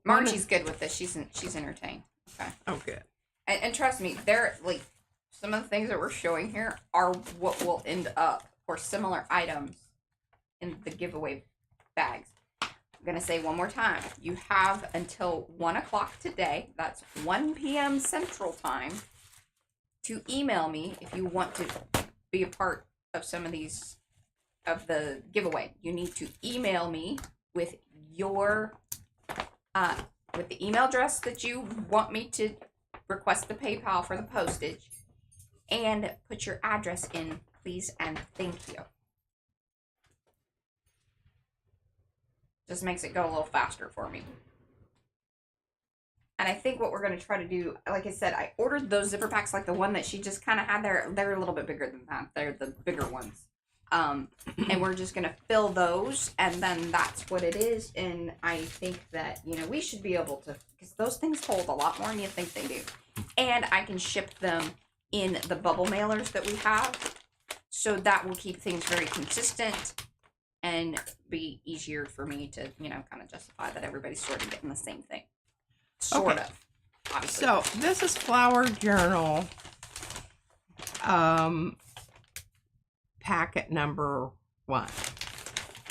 Margie's good with this. She's entertained. Okay. Oh, good. And trust me, they're like some of the things that we're showing here are what will end up, or similar items, in the giveaway bags. I'm gonna say one more time. You have until 1 o'clock today. That's 1 p.m. Central Time to email me if you want to be a part of some of these of the giveaway. You need to email me with your with the email address that you want me to request the PayPal for the postage, and put your address in, please and thank you. Just makes it go a little faster for me. And I think what we're going to try to do, like I said, I ordered those zipper packs, like the one that she just kind of had there. They're a little bit bigger than that. They're the bigger ones. And we're just going to fill those, and then that's what it is. And I think that, you know, we should be able to, because those things hold a lot more than you think they do. And I can ship them in the bubble mailers that we have. So that will keep things very consistent and be easier for me to, you know, kind of justify that everybody's sort of getting the same thing. Sort of, obviously. So this is Flower Journal packet number 1.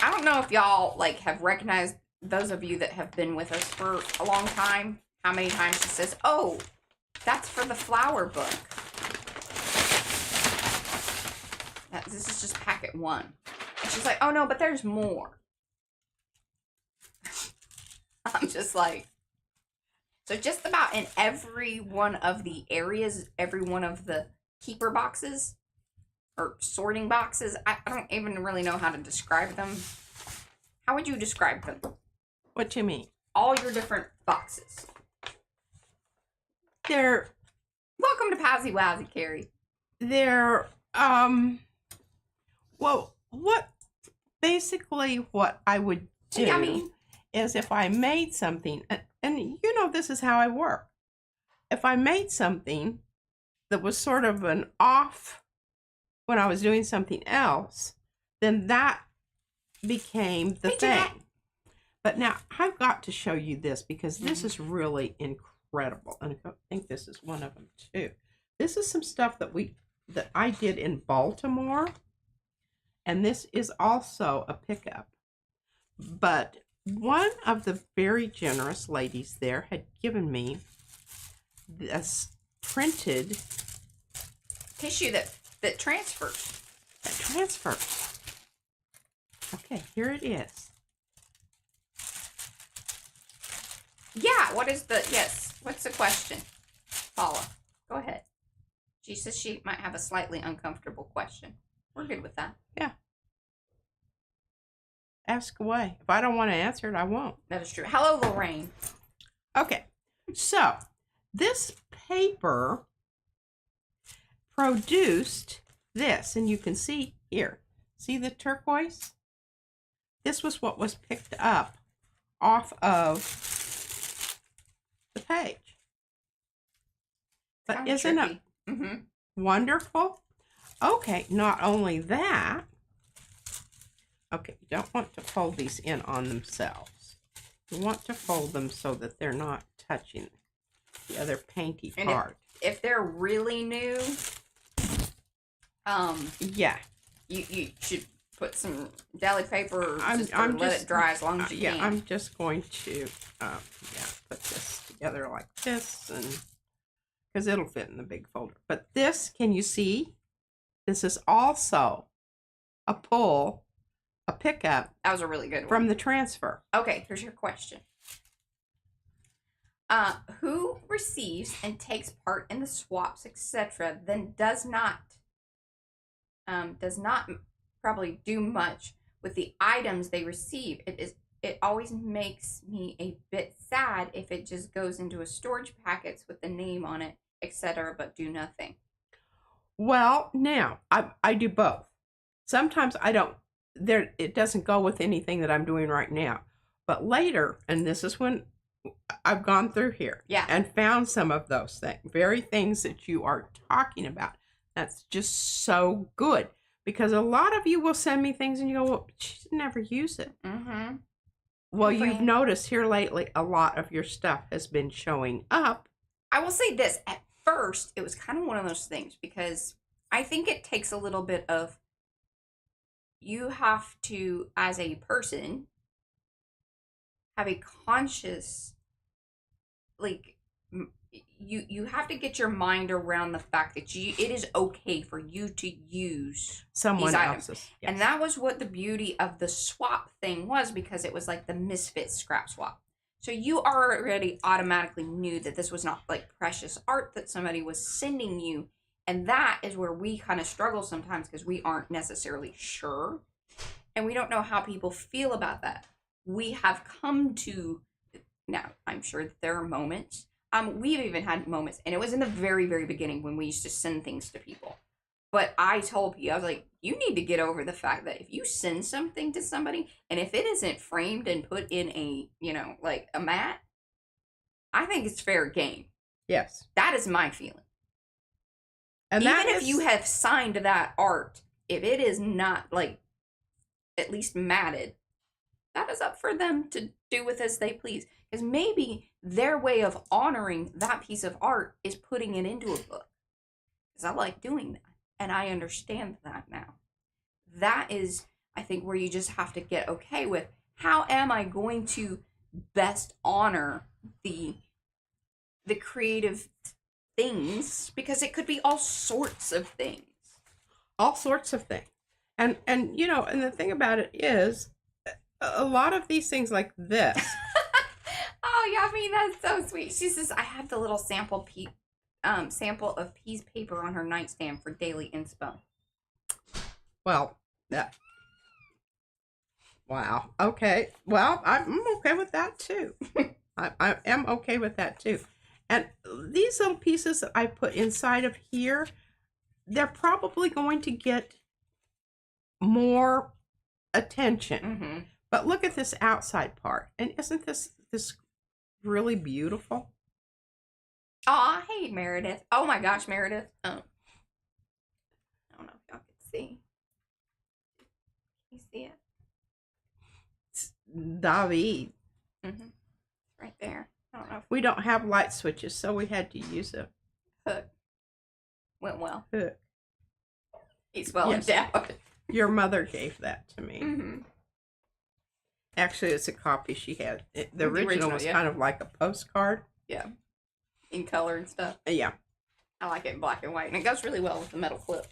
I don't know if y'all like have recognized, those of you that have been with us for a long time, how many times it says, oh, that's for the flower book. This is just packet 1. And she's like, oh no, but there's more. I'm just like, so just about in every one of the areas, every one of the keeper boxes or sorting boxes, I don't even really know how to describe them. How would you describe them? What you mean? All your different boxes. They're Welcome to Pazzy Wazzy, Carrie. They're well, basically what I would do is if I made something, and you know this is how I work. If I made something that was sort of an off when I was doing something else, then that became the thing. But now I've got to show you this because this is really incredible. And I think this is one of them too. This is some stuff that I did in Baltimore. And this is also a pickup. But one of the very generous ladies there had given me this printed tissue that transfers. That transfers. Okay, here it is. Yeah, what's the question? Paula, go ahead. She says she might have a slightly uncomfortable question. We're good with that. Yeah. ask away. If I don't want to answer it, I won't. That is true. Hello, Lorraine. Okay, so this paper produced this, and you can see here. See the turquoise? This was what was picked up off of the page. But Kinda isn't it trippy. wonderful? Okay, not only that. Okay, you don't want to fold these in on themselves. You want to fold them so that they're not touching the other painty And part. If they're really new, Yeah. you should put some deli paper or I'm let just- it dry as long as you Yeah, can. I'm just going to put this together like this, and because it'll fit in the big folder. But this, can you see? This is also a pickup That was a really good one. from the transfer. Okay, here's your question. Who receives and takes part in the swaps, etc., then does not probably do much with the items they receive. It always makes me a bit sad if it just goes into a storage packets with the name on it, etc., but do nothing. Well, now I do both. Sometimes I don't. It doesn't go with anything that I'm doing right now. But later, and this is when I've gone through here, Yeah. and found some of those things, very things that you are talking about. That's just so good, because a lot of you will send me things and you go, well, she never use it. Mm-hmm. Well, Right. you've noticed here lately, a lot of your stuff has been showing up. I will say this, at first, it was kind of one of those things, because I think it takes a little bit of, you have to, as a person, have a conscious, like, you have to get your mind around the fact that it is okay for you to use Someone these items. else's. And Yes. that was what the beauty of the swap thing was, because it was like the misfit scrap swap. So you already automatically knew that this was not like precious art that somebody was sending you. And that is where we kind of struggle sometimes, because we aren't necessarily sure. And we don't know how people feel about that. We have come to, now I'm sure that there are moments. We've even had moments, and it was in the very, very beginning when we used to send things to people. But I told you, I was like, you need to get over the fact that if you send something to somebody, and if it isn't framed and put in a, like a mat, I think it's fair game. Yes. That is my feeling. And Even that if is- you have signed that art, if it is not like at least matted, that is up for them to do with as they please. Because maybe their way of honoring that piece of art is putting it into a book. Because I like doing that. And I understand that now. That is, I think, where you just have to get okay with, how am I going to best honor the creative things? Because it could be all sorts of things. all sorts of things. And and the thing about it is, a lot of these things like this. Oh yeah, I mean, that's so sweet. She says, I have the little sample of Pea's paper on her nightstand for daily inspo. Well, that. Wow. Okay. Well, I'm okay with that too. I am okay with that too. And these little pieces that I put inside of here, they're probably going to get more attention. Mm-hmm. But look at this outside part. And isn't this really beautiful? Oh, hey, Meredith. Oh my gosh, Meredith. I don't know if y'all can see. Can you see it? David. Mm-hmm. Right there. I don't know if We don't have light switches, so we had to use a hook went well. hook. He's well Yes. endowed. Your mother gave that to me. Mm-hmm. Actually, it's a copy she had. The The original original, was yeah. kind of like a postcard. Yeah. In color and stuff. Yeah, I like it in black and white. And it goes really well with the metal clip.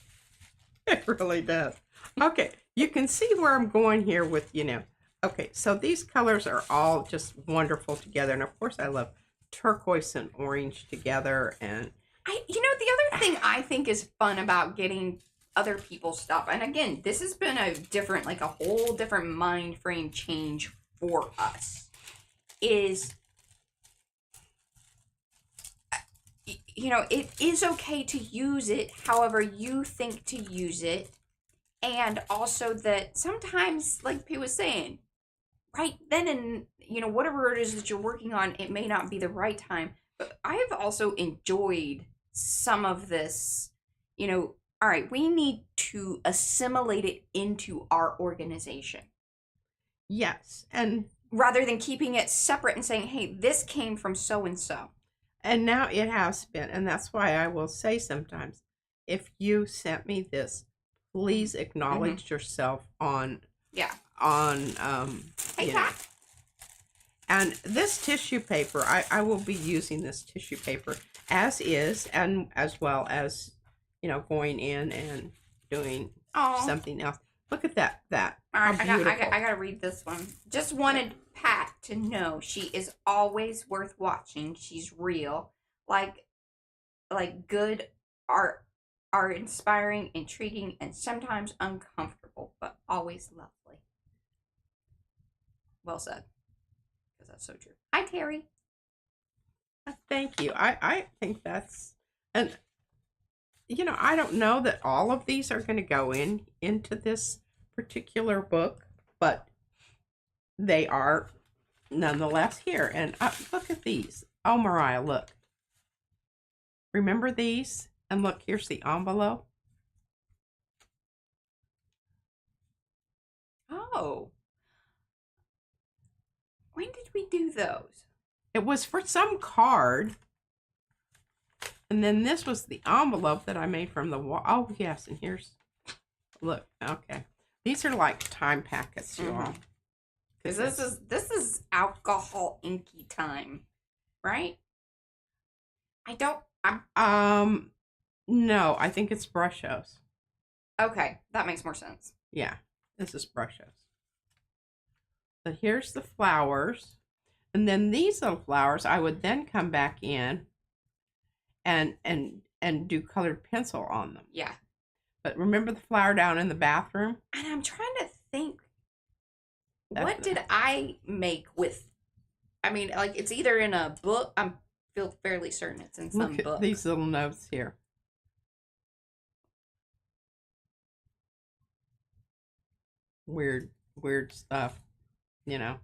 it really does. Okay, you can see where I'm going here with, Okay, so these colors are all just wonderful together. And of course, I love turquoise and orange together. And The other thing I think is fun about getting other people's stuff. And again, this has been a different, like a whole different mind frame change for us. Is, you know, it is okay to use it however you think to use it. And also that sometimes, like P was saying, right then and, you know, whatever it is that you're working on, it may not be the right time. But I have also enjoyed some of this, you know, all right, we need to assimilate it into our organization. Yes. And rather than keeping it separate and saying, hey, this came from so-and-so. And now it has been. And that's why I will say sometimes, if you sent me this, please acknowledge yourself on, yeah, on, hey, know. And this tissue paper, I will be using this tissue paper as is, and as well as, you know, going in and doing something else. Look at that. All right, I gotta read this one. Just wanted Pat to know she is always worth watching. She's real. Like good art are inspiring, intriguing, and sometimes uncomfortable, but always lovely. Well said. Because that's so true. Hi, Terry. Thank you. I think that's, and you know, I don't know that all of these are going to go into this particular book, but they are nonetheless here. And look at these. Oh, Mariah, look. Remember these? And look, here's the envelope. Oh. When did we do those? It was for some card. And then this was the envelope that I made from the wall. Oh, yes. And here's, look, okay. These are like time packets, you all. Because this is alcohol inky time, right? No, I think it's brushos. Okay, that makes more sense. Yeah, this is brushos. So here's the flowers. And then these little flowers, I would then come back in and do colored pencil on them. Yeah. But remember the flower down in the bathroom? And I'm trying to think, what did I make with, I mean, like, it's either in a book, I feel fairly certain it's in some book. Look at these little notes here. Weird stuff, you know.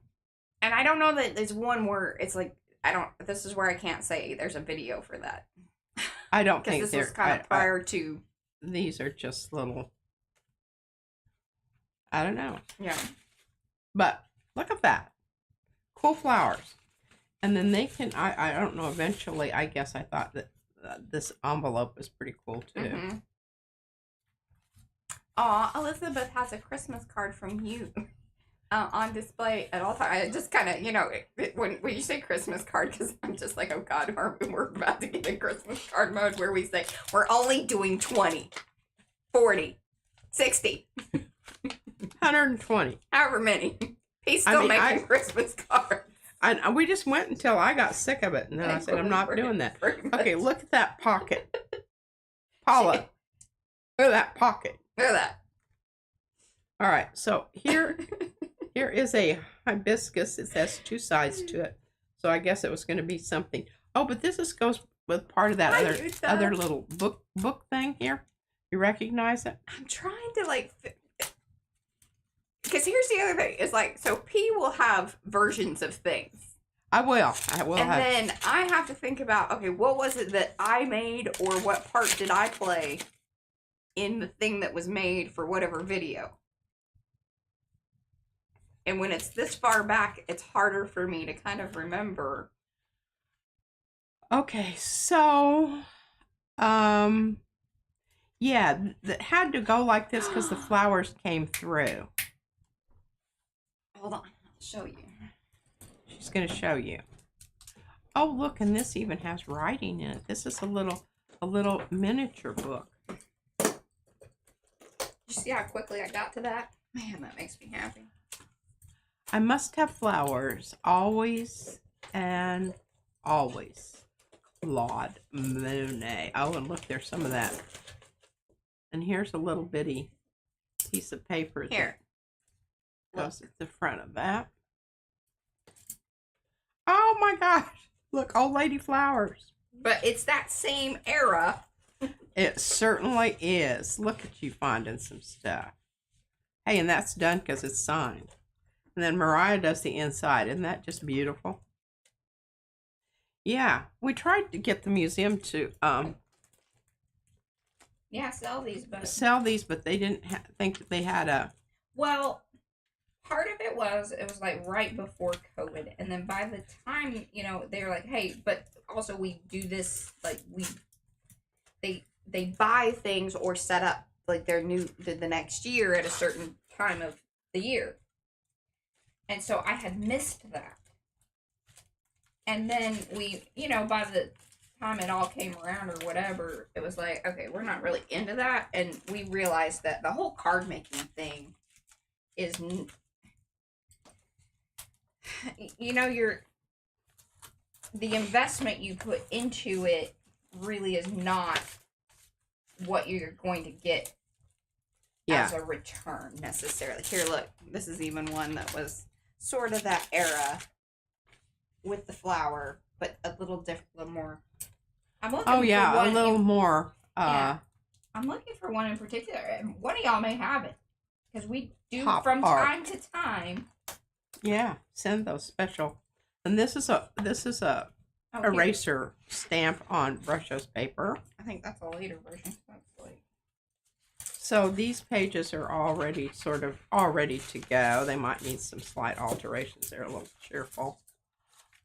And I don't know that there's one where it's like, this is where I can't say there's a video for that. I don't think this was kind of prior to. These are just little, I don't know. Yeah. But look at that. Cool flowers. And then they can, I don't know, eventually, I guess I thought that this envelope was pretty cool too. Mm-hmm. Aw, Elizabeth has a Christmas card from you on display at all times. I just kind of, you know, when you say Christmas card, because I'm just like, oh God, we're about to get in Christmas card mode where we say, we're only doing 20, 40, 60. 120. However many. He's still making Christmas cards. We just went until I got sick of it, and then I said, I'm not doing that. Okay, look at that pocket. Paula, look at that pocket. Look at that. All right, so here is a hibiscus. It has two sides to it, so I guess it was going to be something. Oh, but this goes with part of that other little book thing here. You recognize it? I'm trying to like, because here's the other thing. It's like, so P will have versions of things. I will. And then I have to think about, okay, what was it that I made, or what part did I play in the thing that was made for whatever video? And when it's this far back, it's harder for me to kind of remember. Okay, so, yeah, that had to go like this because the flowers came through. Hold on, I'll show you. She's going to show you. Oh, look, and this even has writing in it. This is a little miniature book. You see how quickly I got to that? Man, that makes me happy. I must have flowers always and always. Claude Monet. Oh, and look, there's some of that. And here's a little bitty piece of paper Here. that goes at the front of that. Oh my gosh. Look, old lady flowers. But it's that same era. It certainly is. Look at you finding some stuff. Hey, and that's done because it's signed. And then Mariah does the inside. Isn't that just beautiful? Yeah, we tried to get the museum to Yeah, sell these, but they didn't think that they had a. Well, part of it was like right before COVID, and then by the time they were like, hey, but also we do this, like they buy things or set up like their the next year at a certain time of the year, and so I had missed that, and then we by the time it all came around or whatever, it was like, okay, we're not really into that, and we realized that the whole card making thing is the investment you put into it really is not what you're going to get as a return necessarily. Here, look, this is even one that was sort of that era with the flower, but a little different, a little more. I'm looking for one a little more. Yeah, I'm looking for one in particular, and one of y'all may have it because we do from art. time to time. Yeah, send those special. And this is a eraser stamp on brushless paper. I think that's a later version. So these pages are already all ready to go. They might need some slight alterations. They're a little cheerful.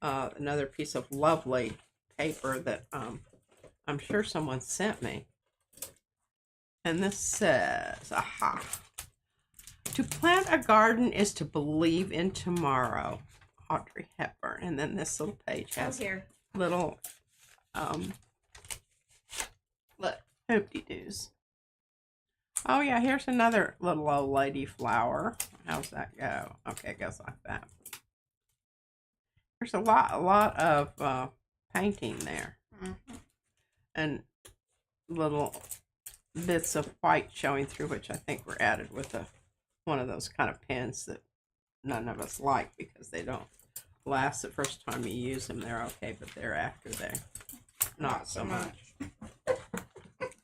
Another piece of lovely paper that I'm sure someone sent me. And this says, aha. To plant a garden is to believe in tomorrow. Audrey Hepburn. And then this little page has little look, hoop-de-doos. Oh yeah, here's another little old lady flower. How's that go? Okay, it goes like that. There's a lot of painting there. Mm-hmm. And little bits of white showing through, which I think were added with one of those kind of pens that none of us like because they don't last the first time you use them. They're okay, but thereafter they're not so much.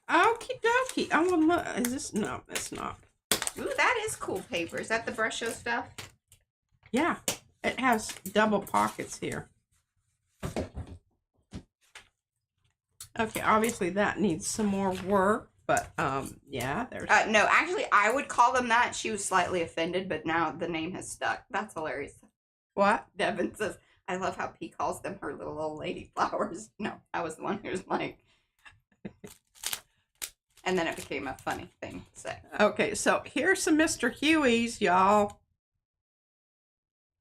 Okie dokie. I want to look. Is this? No, it's not. Ooh, that is cool paper. Is that the brush show stuff? Yeah, it has double pockets here. Okay, obviously that needs some more work, but yeah, there's. No, actually, I would call them that. She was slightly offended, but now the name has stuck. That's hilarious. What? Devin says, I love how P calls them her little old lady flowers. No, I was the one who was like. And then it became a funny thing to say. Okay, so here's some Mr. Huey's, y'all.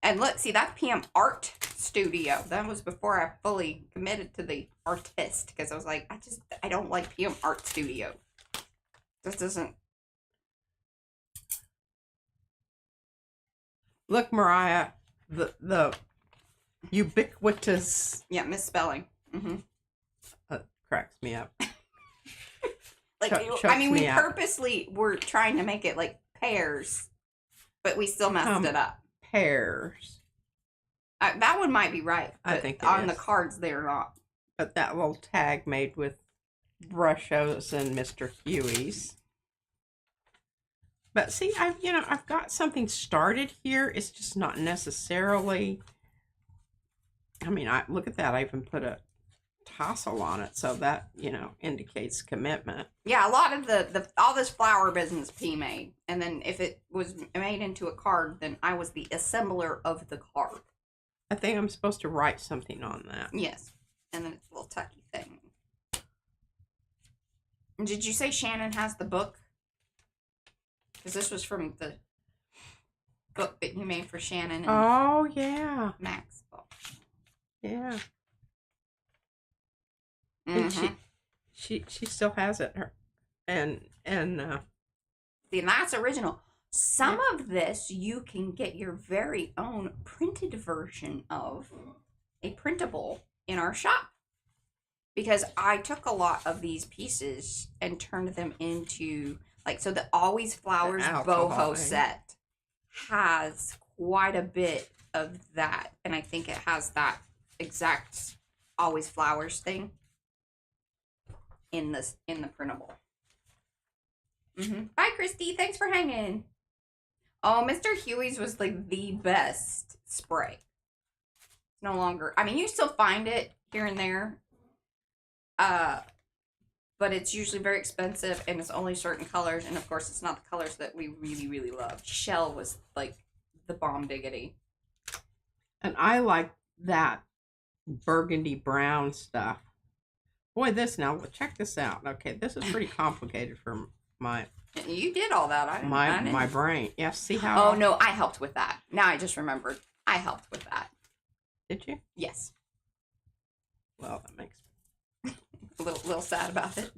And look, see, that's PM Art Studio. That was before I fully committed to the artist. Because I was like, I don't like PM Art Studio. This doesn't. Look, Mariah, the ubiquitous. Yeah, misspelling. Mm-hmm. Cracks me up. Like, I mean, we purposely were trying to make it like pears, but we still messed it up. Pears. That one might be right. I think on the cards they're not. But that little tag made with Brushos and Mr. Huey's. But see, I've got something started here. It's just not necessarily. I mean, look at that. I even put a tassel on it, so that indicates commitment. Yeah, a lot of the all this flower business P made, and then if it was made into a card, then I was the assembler of the card. I think I'm supposed to write something on that. Yes, and then it's a little tucky thing. Did you say Shannon has the book? Because this was from the book that you made for Shannon. And oh yeah, Max book. Yeah. Mm-hmm. And she still has it. And see, that's original. Some of this you can get your very own printed version of, a printable in our shop. because I took a lot of these pieces and turned them into, like, so the Always Flowers alcohol, boho set has quite a bit of that, and I think it has that exact Always Flowers thing in the printable. Bye, Christy. Thanks for hanging. Oh, Mr. Huey's was like the best spray. It's no longer. I mean, you still find it here and there, but it's usually very expensive, and it's only certain colors, and of course, it's not the colors that we really, really love. Shell was like the bomb diggity. And I like that burgundy brown stuff. Boy, this now, check this out. Okay, this is pretty complicated for my You did all that. I didn't. my brain. Yeah, see how? Oh no, I helped with that. Now I just remembered. I helped with that. Did you? Yes. Well, that makes A little sad about it.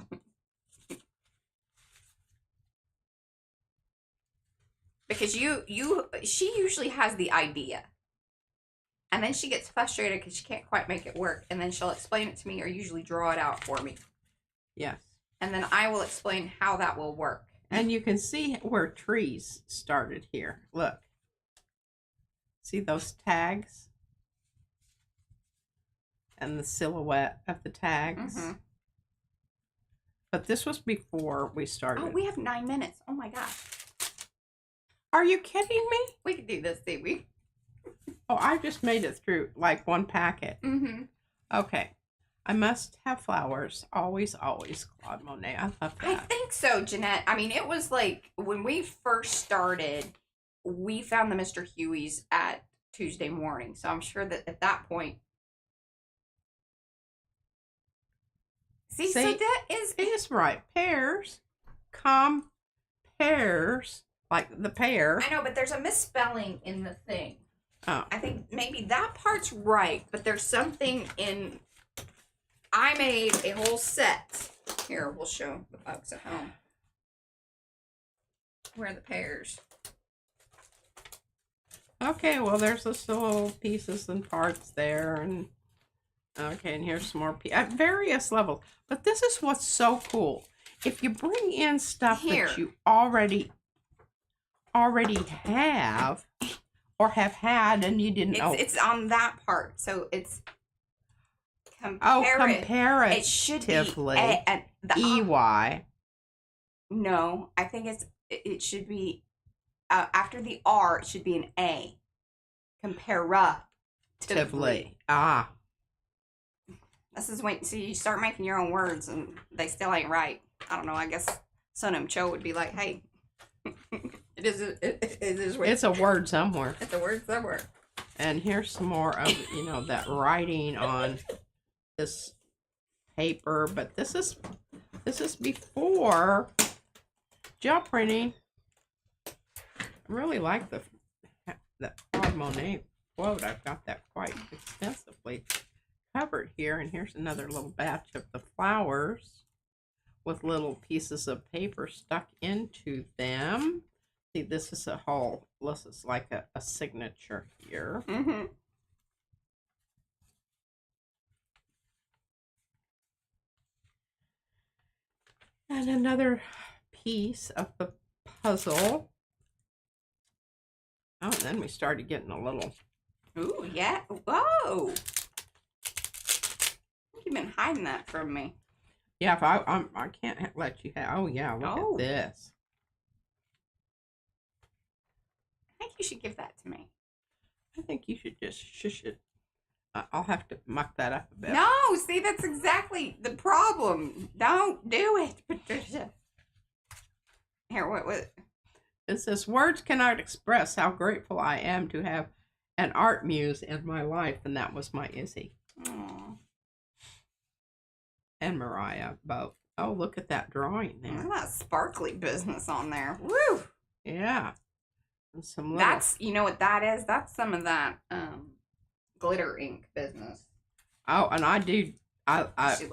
Because she usually has the idea. And then she gets frustrated because she can't quite make it work. And then she'll explain it to me or usually draw it out for me. yes. And then I will explain how that will work. And you can see where trees started here. Look. See those tags? And the silhouette of the tags. Mm-hmm. But this was before we started. Oh, we have 9 minutes. Oh my gosh. Are you kidding me? We could do this, see we? Oh, I just made it through like one packet. Mm-hmm. Okay. I must have flowers. Always, always, Claude Monet. I love I that. think so, Jeanette. I mean, it was like when we first started, we found the Mr. Huey's at Tuesday morning. So I'm sure that at that point. See, so that is. It's right. Pears. Pears. Like the pear. I know, but there's a misspelling in the thing. Oh. I think maybe that part's right, but there's something in. I made a whole set. Here, we'll show the folks at home. Where are the pears? Okay, well, there's just little pieces and parts there. And okay, and here's some more at various levels. But this is what's so cool. If you bring in stuff Here. that you already have or have had and you didn't know. It's on that part, so it's comparatively. It should be EY. No, I think it should be after the R. It should be an A. Comparatively. Ah. This is when you start making your own words and they still ain't right. I don't know. I guess Sonam Cho would be like, "Hey, it is It's a word somewhere." It's a word somewhere. And here's some more of that writing on this paper, but this is before gel printing. I really like the Claude Monet quote. I've got that quite extensively covered here, and here's another little batch of the flowers with little pieces of paper stuck into them. See, this is like a signature here. Mm-hmm. And another piece of the puzzle. Oh, and then we started getting a little. Ooh, yeah. Whoa. You've been hiding that from me. Yeah, if I can't let you have. Oh yeah, look at this. I think you should give that to me. I think you should just shush it. I'll have to muck that up a bit. No, see, that's exactly the problem. Don't do it, Patricia. Here, what? It says, words cannot express how grateful I am to have an art muse in my life, and that was my Izzy. Aww. And Mariah both. Oh, look at that drawing there. Look at that sparkly business on there. Woo! Yeah. And some little... That's, you know what that is? That's some of that glitter ink business. Oh, and I do. She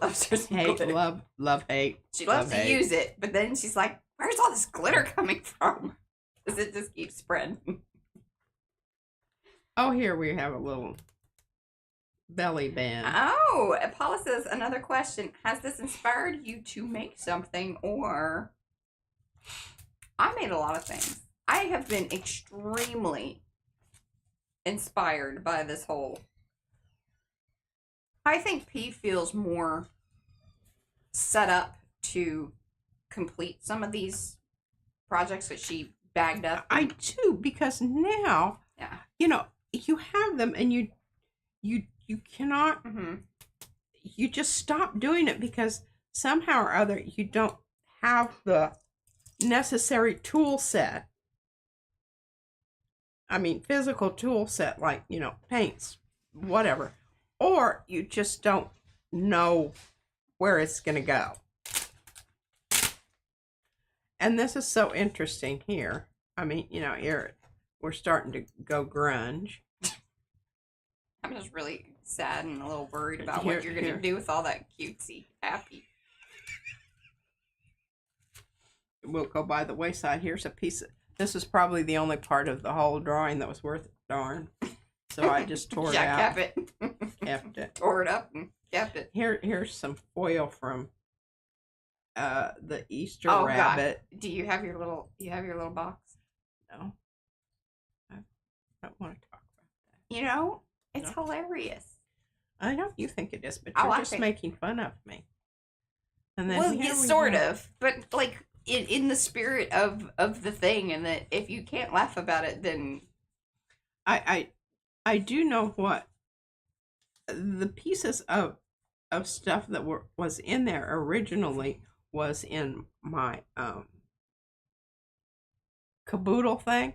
loves her hate, glitter. love, hate. She loves to hate. use it, but then she's like, where's all this glitter coming from? Because it just keeps spreading. Oh, here we have a little belly band. Oh, Paula says, another question. Has this inspired you to make something, or... I made a lot of things. I have been extremely inspired by this whole... I think P feels more set up to complete some of these projects that she bagged up. I do, because now, Yeah. you know, you have them and you cannot, you just stop doing it because somehow or other you don't have the necessary tool set. I mean, physical tool set, like, you know, paints, whatever. Or you just don't know where it's going to go. And this is so interesting here. I mean, you know, here we're starting to go grunge. I'm just really sad and a little worried about what you're going to do with all that cutesy happy. We'll go by the wayside. Here's a piece of, this is probably the only part of the whole drawing that was worth a darn. So I just tore it out. Kept it. Kept it. Tore it up and kept it. Here's some foil from the Easter Oh, rabbit. God. Do you have your little box? No. I don't want to talk about that. You know, it's hilarious. I know you think it is, but Oh, you're I just think- making fun of me. And then Well, here yeah, we sort have- of, but like in the spirit of the thing, and that if you can't laugh about it, then I do know what the pieces of stuff that was in there originally was in my caboodle thing.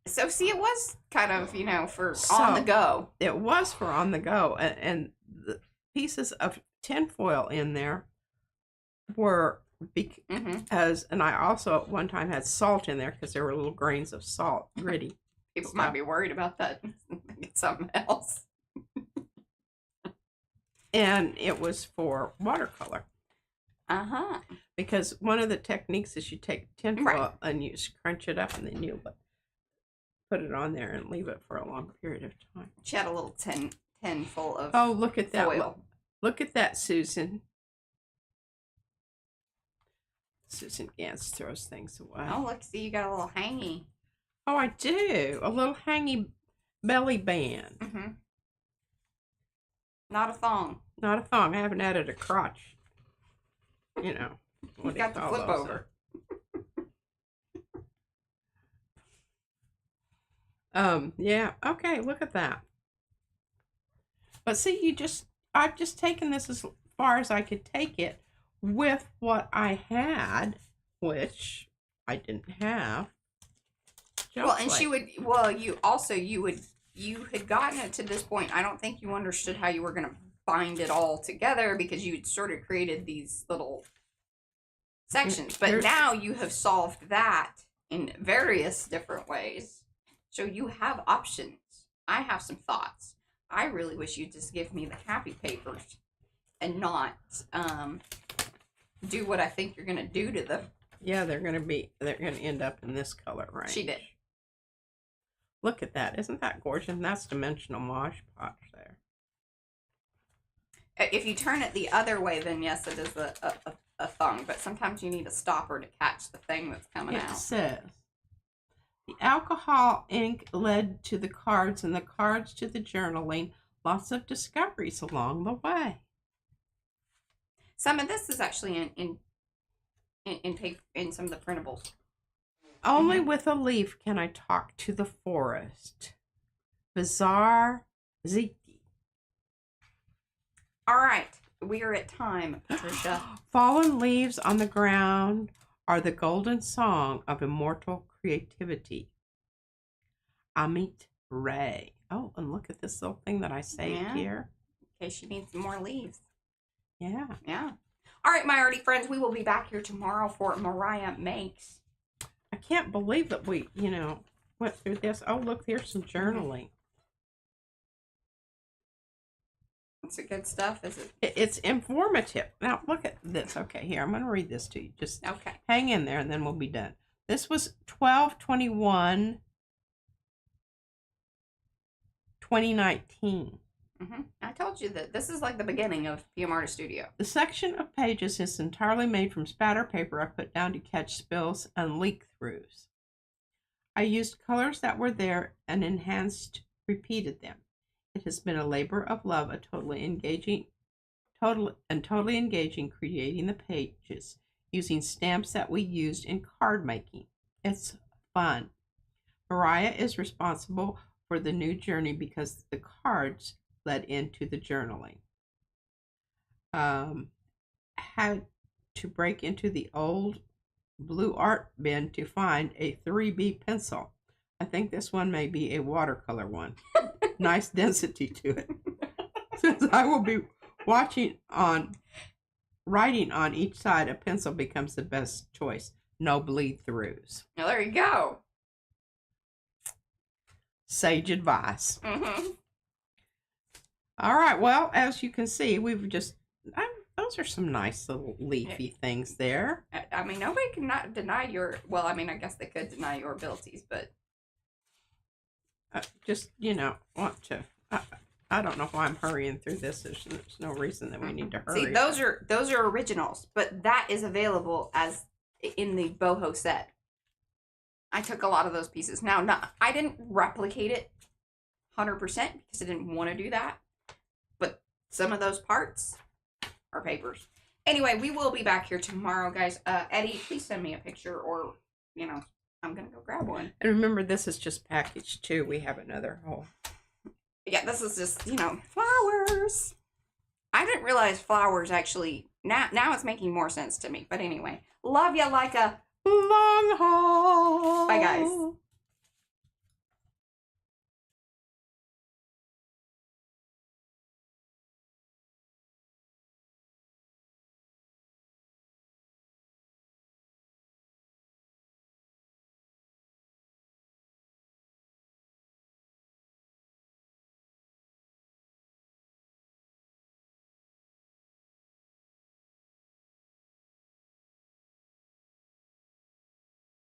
so see, it was kind of, you know, for So- on the go. It was for on the go, and the pieces of tinfoil in there were because, and I also at one time had salt in there because there were little grains of salt, gritty. People stuff. might be worried about that. Get something else. And it was for watercolor. Because one of the techniques is you take tinfoil Right. and you scrunch it up and then you put it on there and leave it for a long period of time. She had a little tin full of Oh, look at that. foil. Look at that, Susan. Susan Gantz throws things away. Oh, look, see, you got a little hangy. Oh, I do. A little hangy belly band. Not a thong. Not a thong. I haven't added a crotch. You know. You got the flip over. Yeah. Okay, look at that. But see, I've just taken this as far as I could take it with what I had, which I didn't have. Well, and she would. Well, you had gotten it to this point. I don't think you understood how you were going to bind it all together because you had sort of created these little sections. But now you have solved that in various different ways. So you have options. I have some thoughts. I really wish you'd just give me the happy papers and not do what I think you're going to do to them. Yeah, they're gonna end up in this color range. She did. Look at that. Isn't that gorgeous? And that's dimensional Mosh Podge there. If you turn it the other way, then yes, it is a thong. But sometimes you need a stopper to catch the thing that's coming It out. says, the alcohol ink led to the cards and the cards to the journaling. Lots of discoveries along the way. Some of this is actually in paper, in some of the printables. Only with a leaf can I talk to the forest. Bizarre Ziki. All right, we are at time, Patricia. Fallen leaves on the ground are the golden song of immortal creativity. Amit Ray. Oh, and look at this little thing that I saved here. In case you need some more leaves. Yeah. Yeah. All right, my Arty friends, we will be back here tomorrow for Mariah Makes. I can't believe that we, went through this. Oh, look, there's some journaling. It's a good stuff, is it? It's informative. Now, look at this. Okay, here, I'm going to read this to you. Just Okay. hang in there, and then we'll be done. This was 12/21/2019. I told you that this is like the beginning of PM Artist Studio. The section of pages is entirely made from spatter paper I put down to catch spills and leak-throughs. I used colors that were there and repeated them. It has been a labor of love, totally engaging creating the pages using stamps that we used in card making. It's fun. Mariah is responsible for the new journey because the cards led into the journaling. Had to break into the old blue art bin to find a 3B pencil. I think this one may be a watercolor one. Nice density to it. Since I will be writing on each side, a pencil becomes the best choice. No bleed throughs. Well, there you go. Sage advice. All right. Well, as you can see, we've just those are some nice little leafy things there. I mean, nobody can not deny your. Well, I mean, I guess they could deny your abilities, but just want to. I don't know why I'm hurrying through this. There's no reason that we need to hurry. See, those are originals, but that is available as in the boho set. I took a lot of those pieces. Now, I didn't replicate it 100% because I didn't want to do that. But some of those parts are papers. Anyway, we will be back here tomorrow, guys. Eddie, please send me a picture or, I'm going to go grab one. And remember, this is just package 2. We have another whole. Yeah, this is just, flowers. I didn't realize flowers actually, now it's making more sense to me. But anyway, love ya like a long haul. Bye, guys.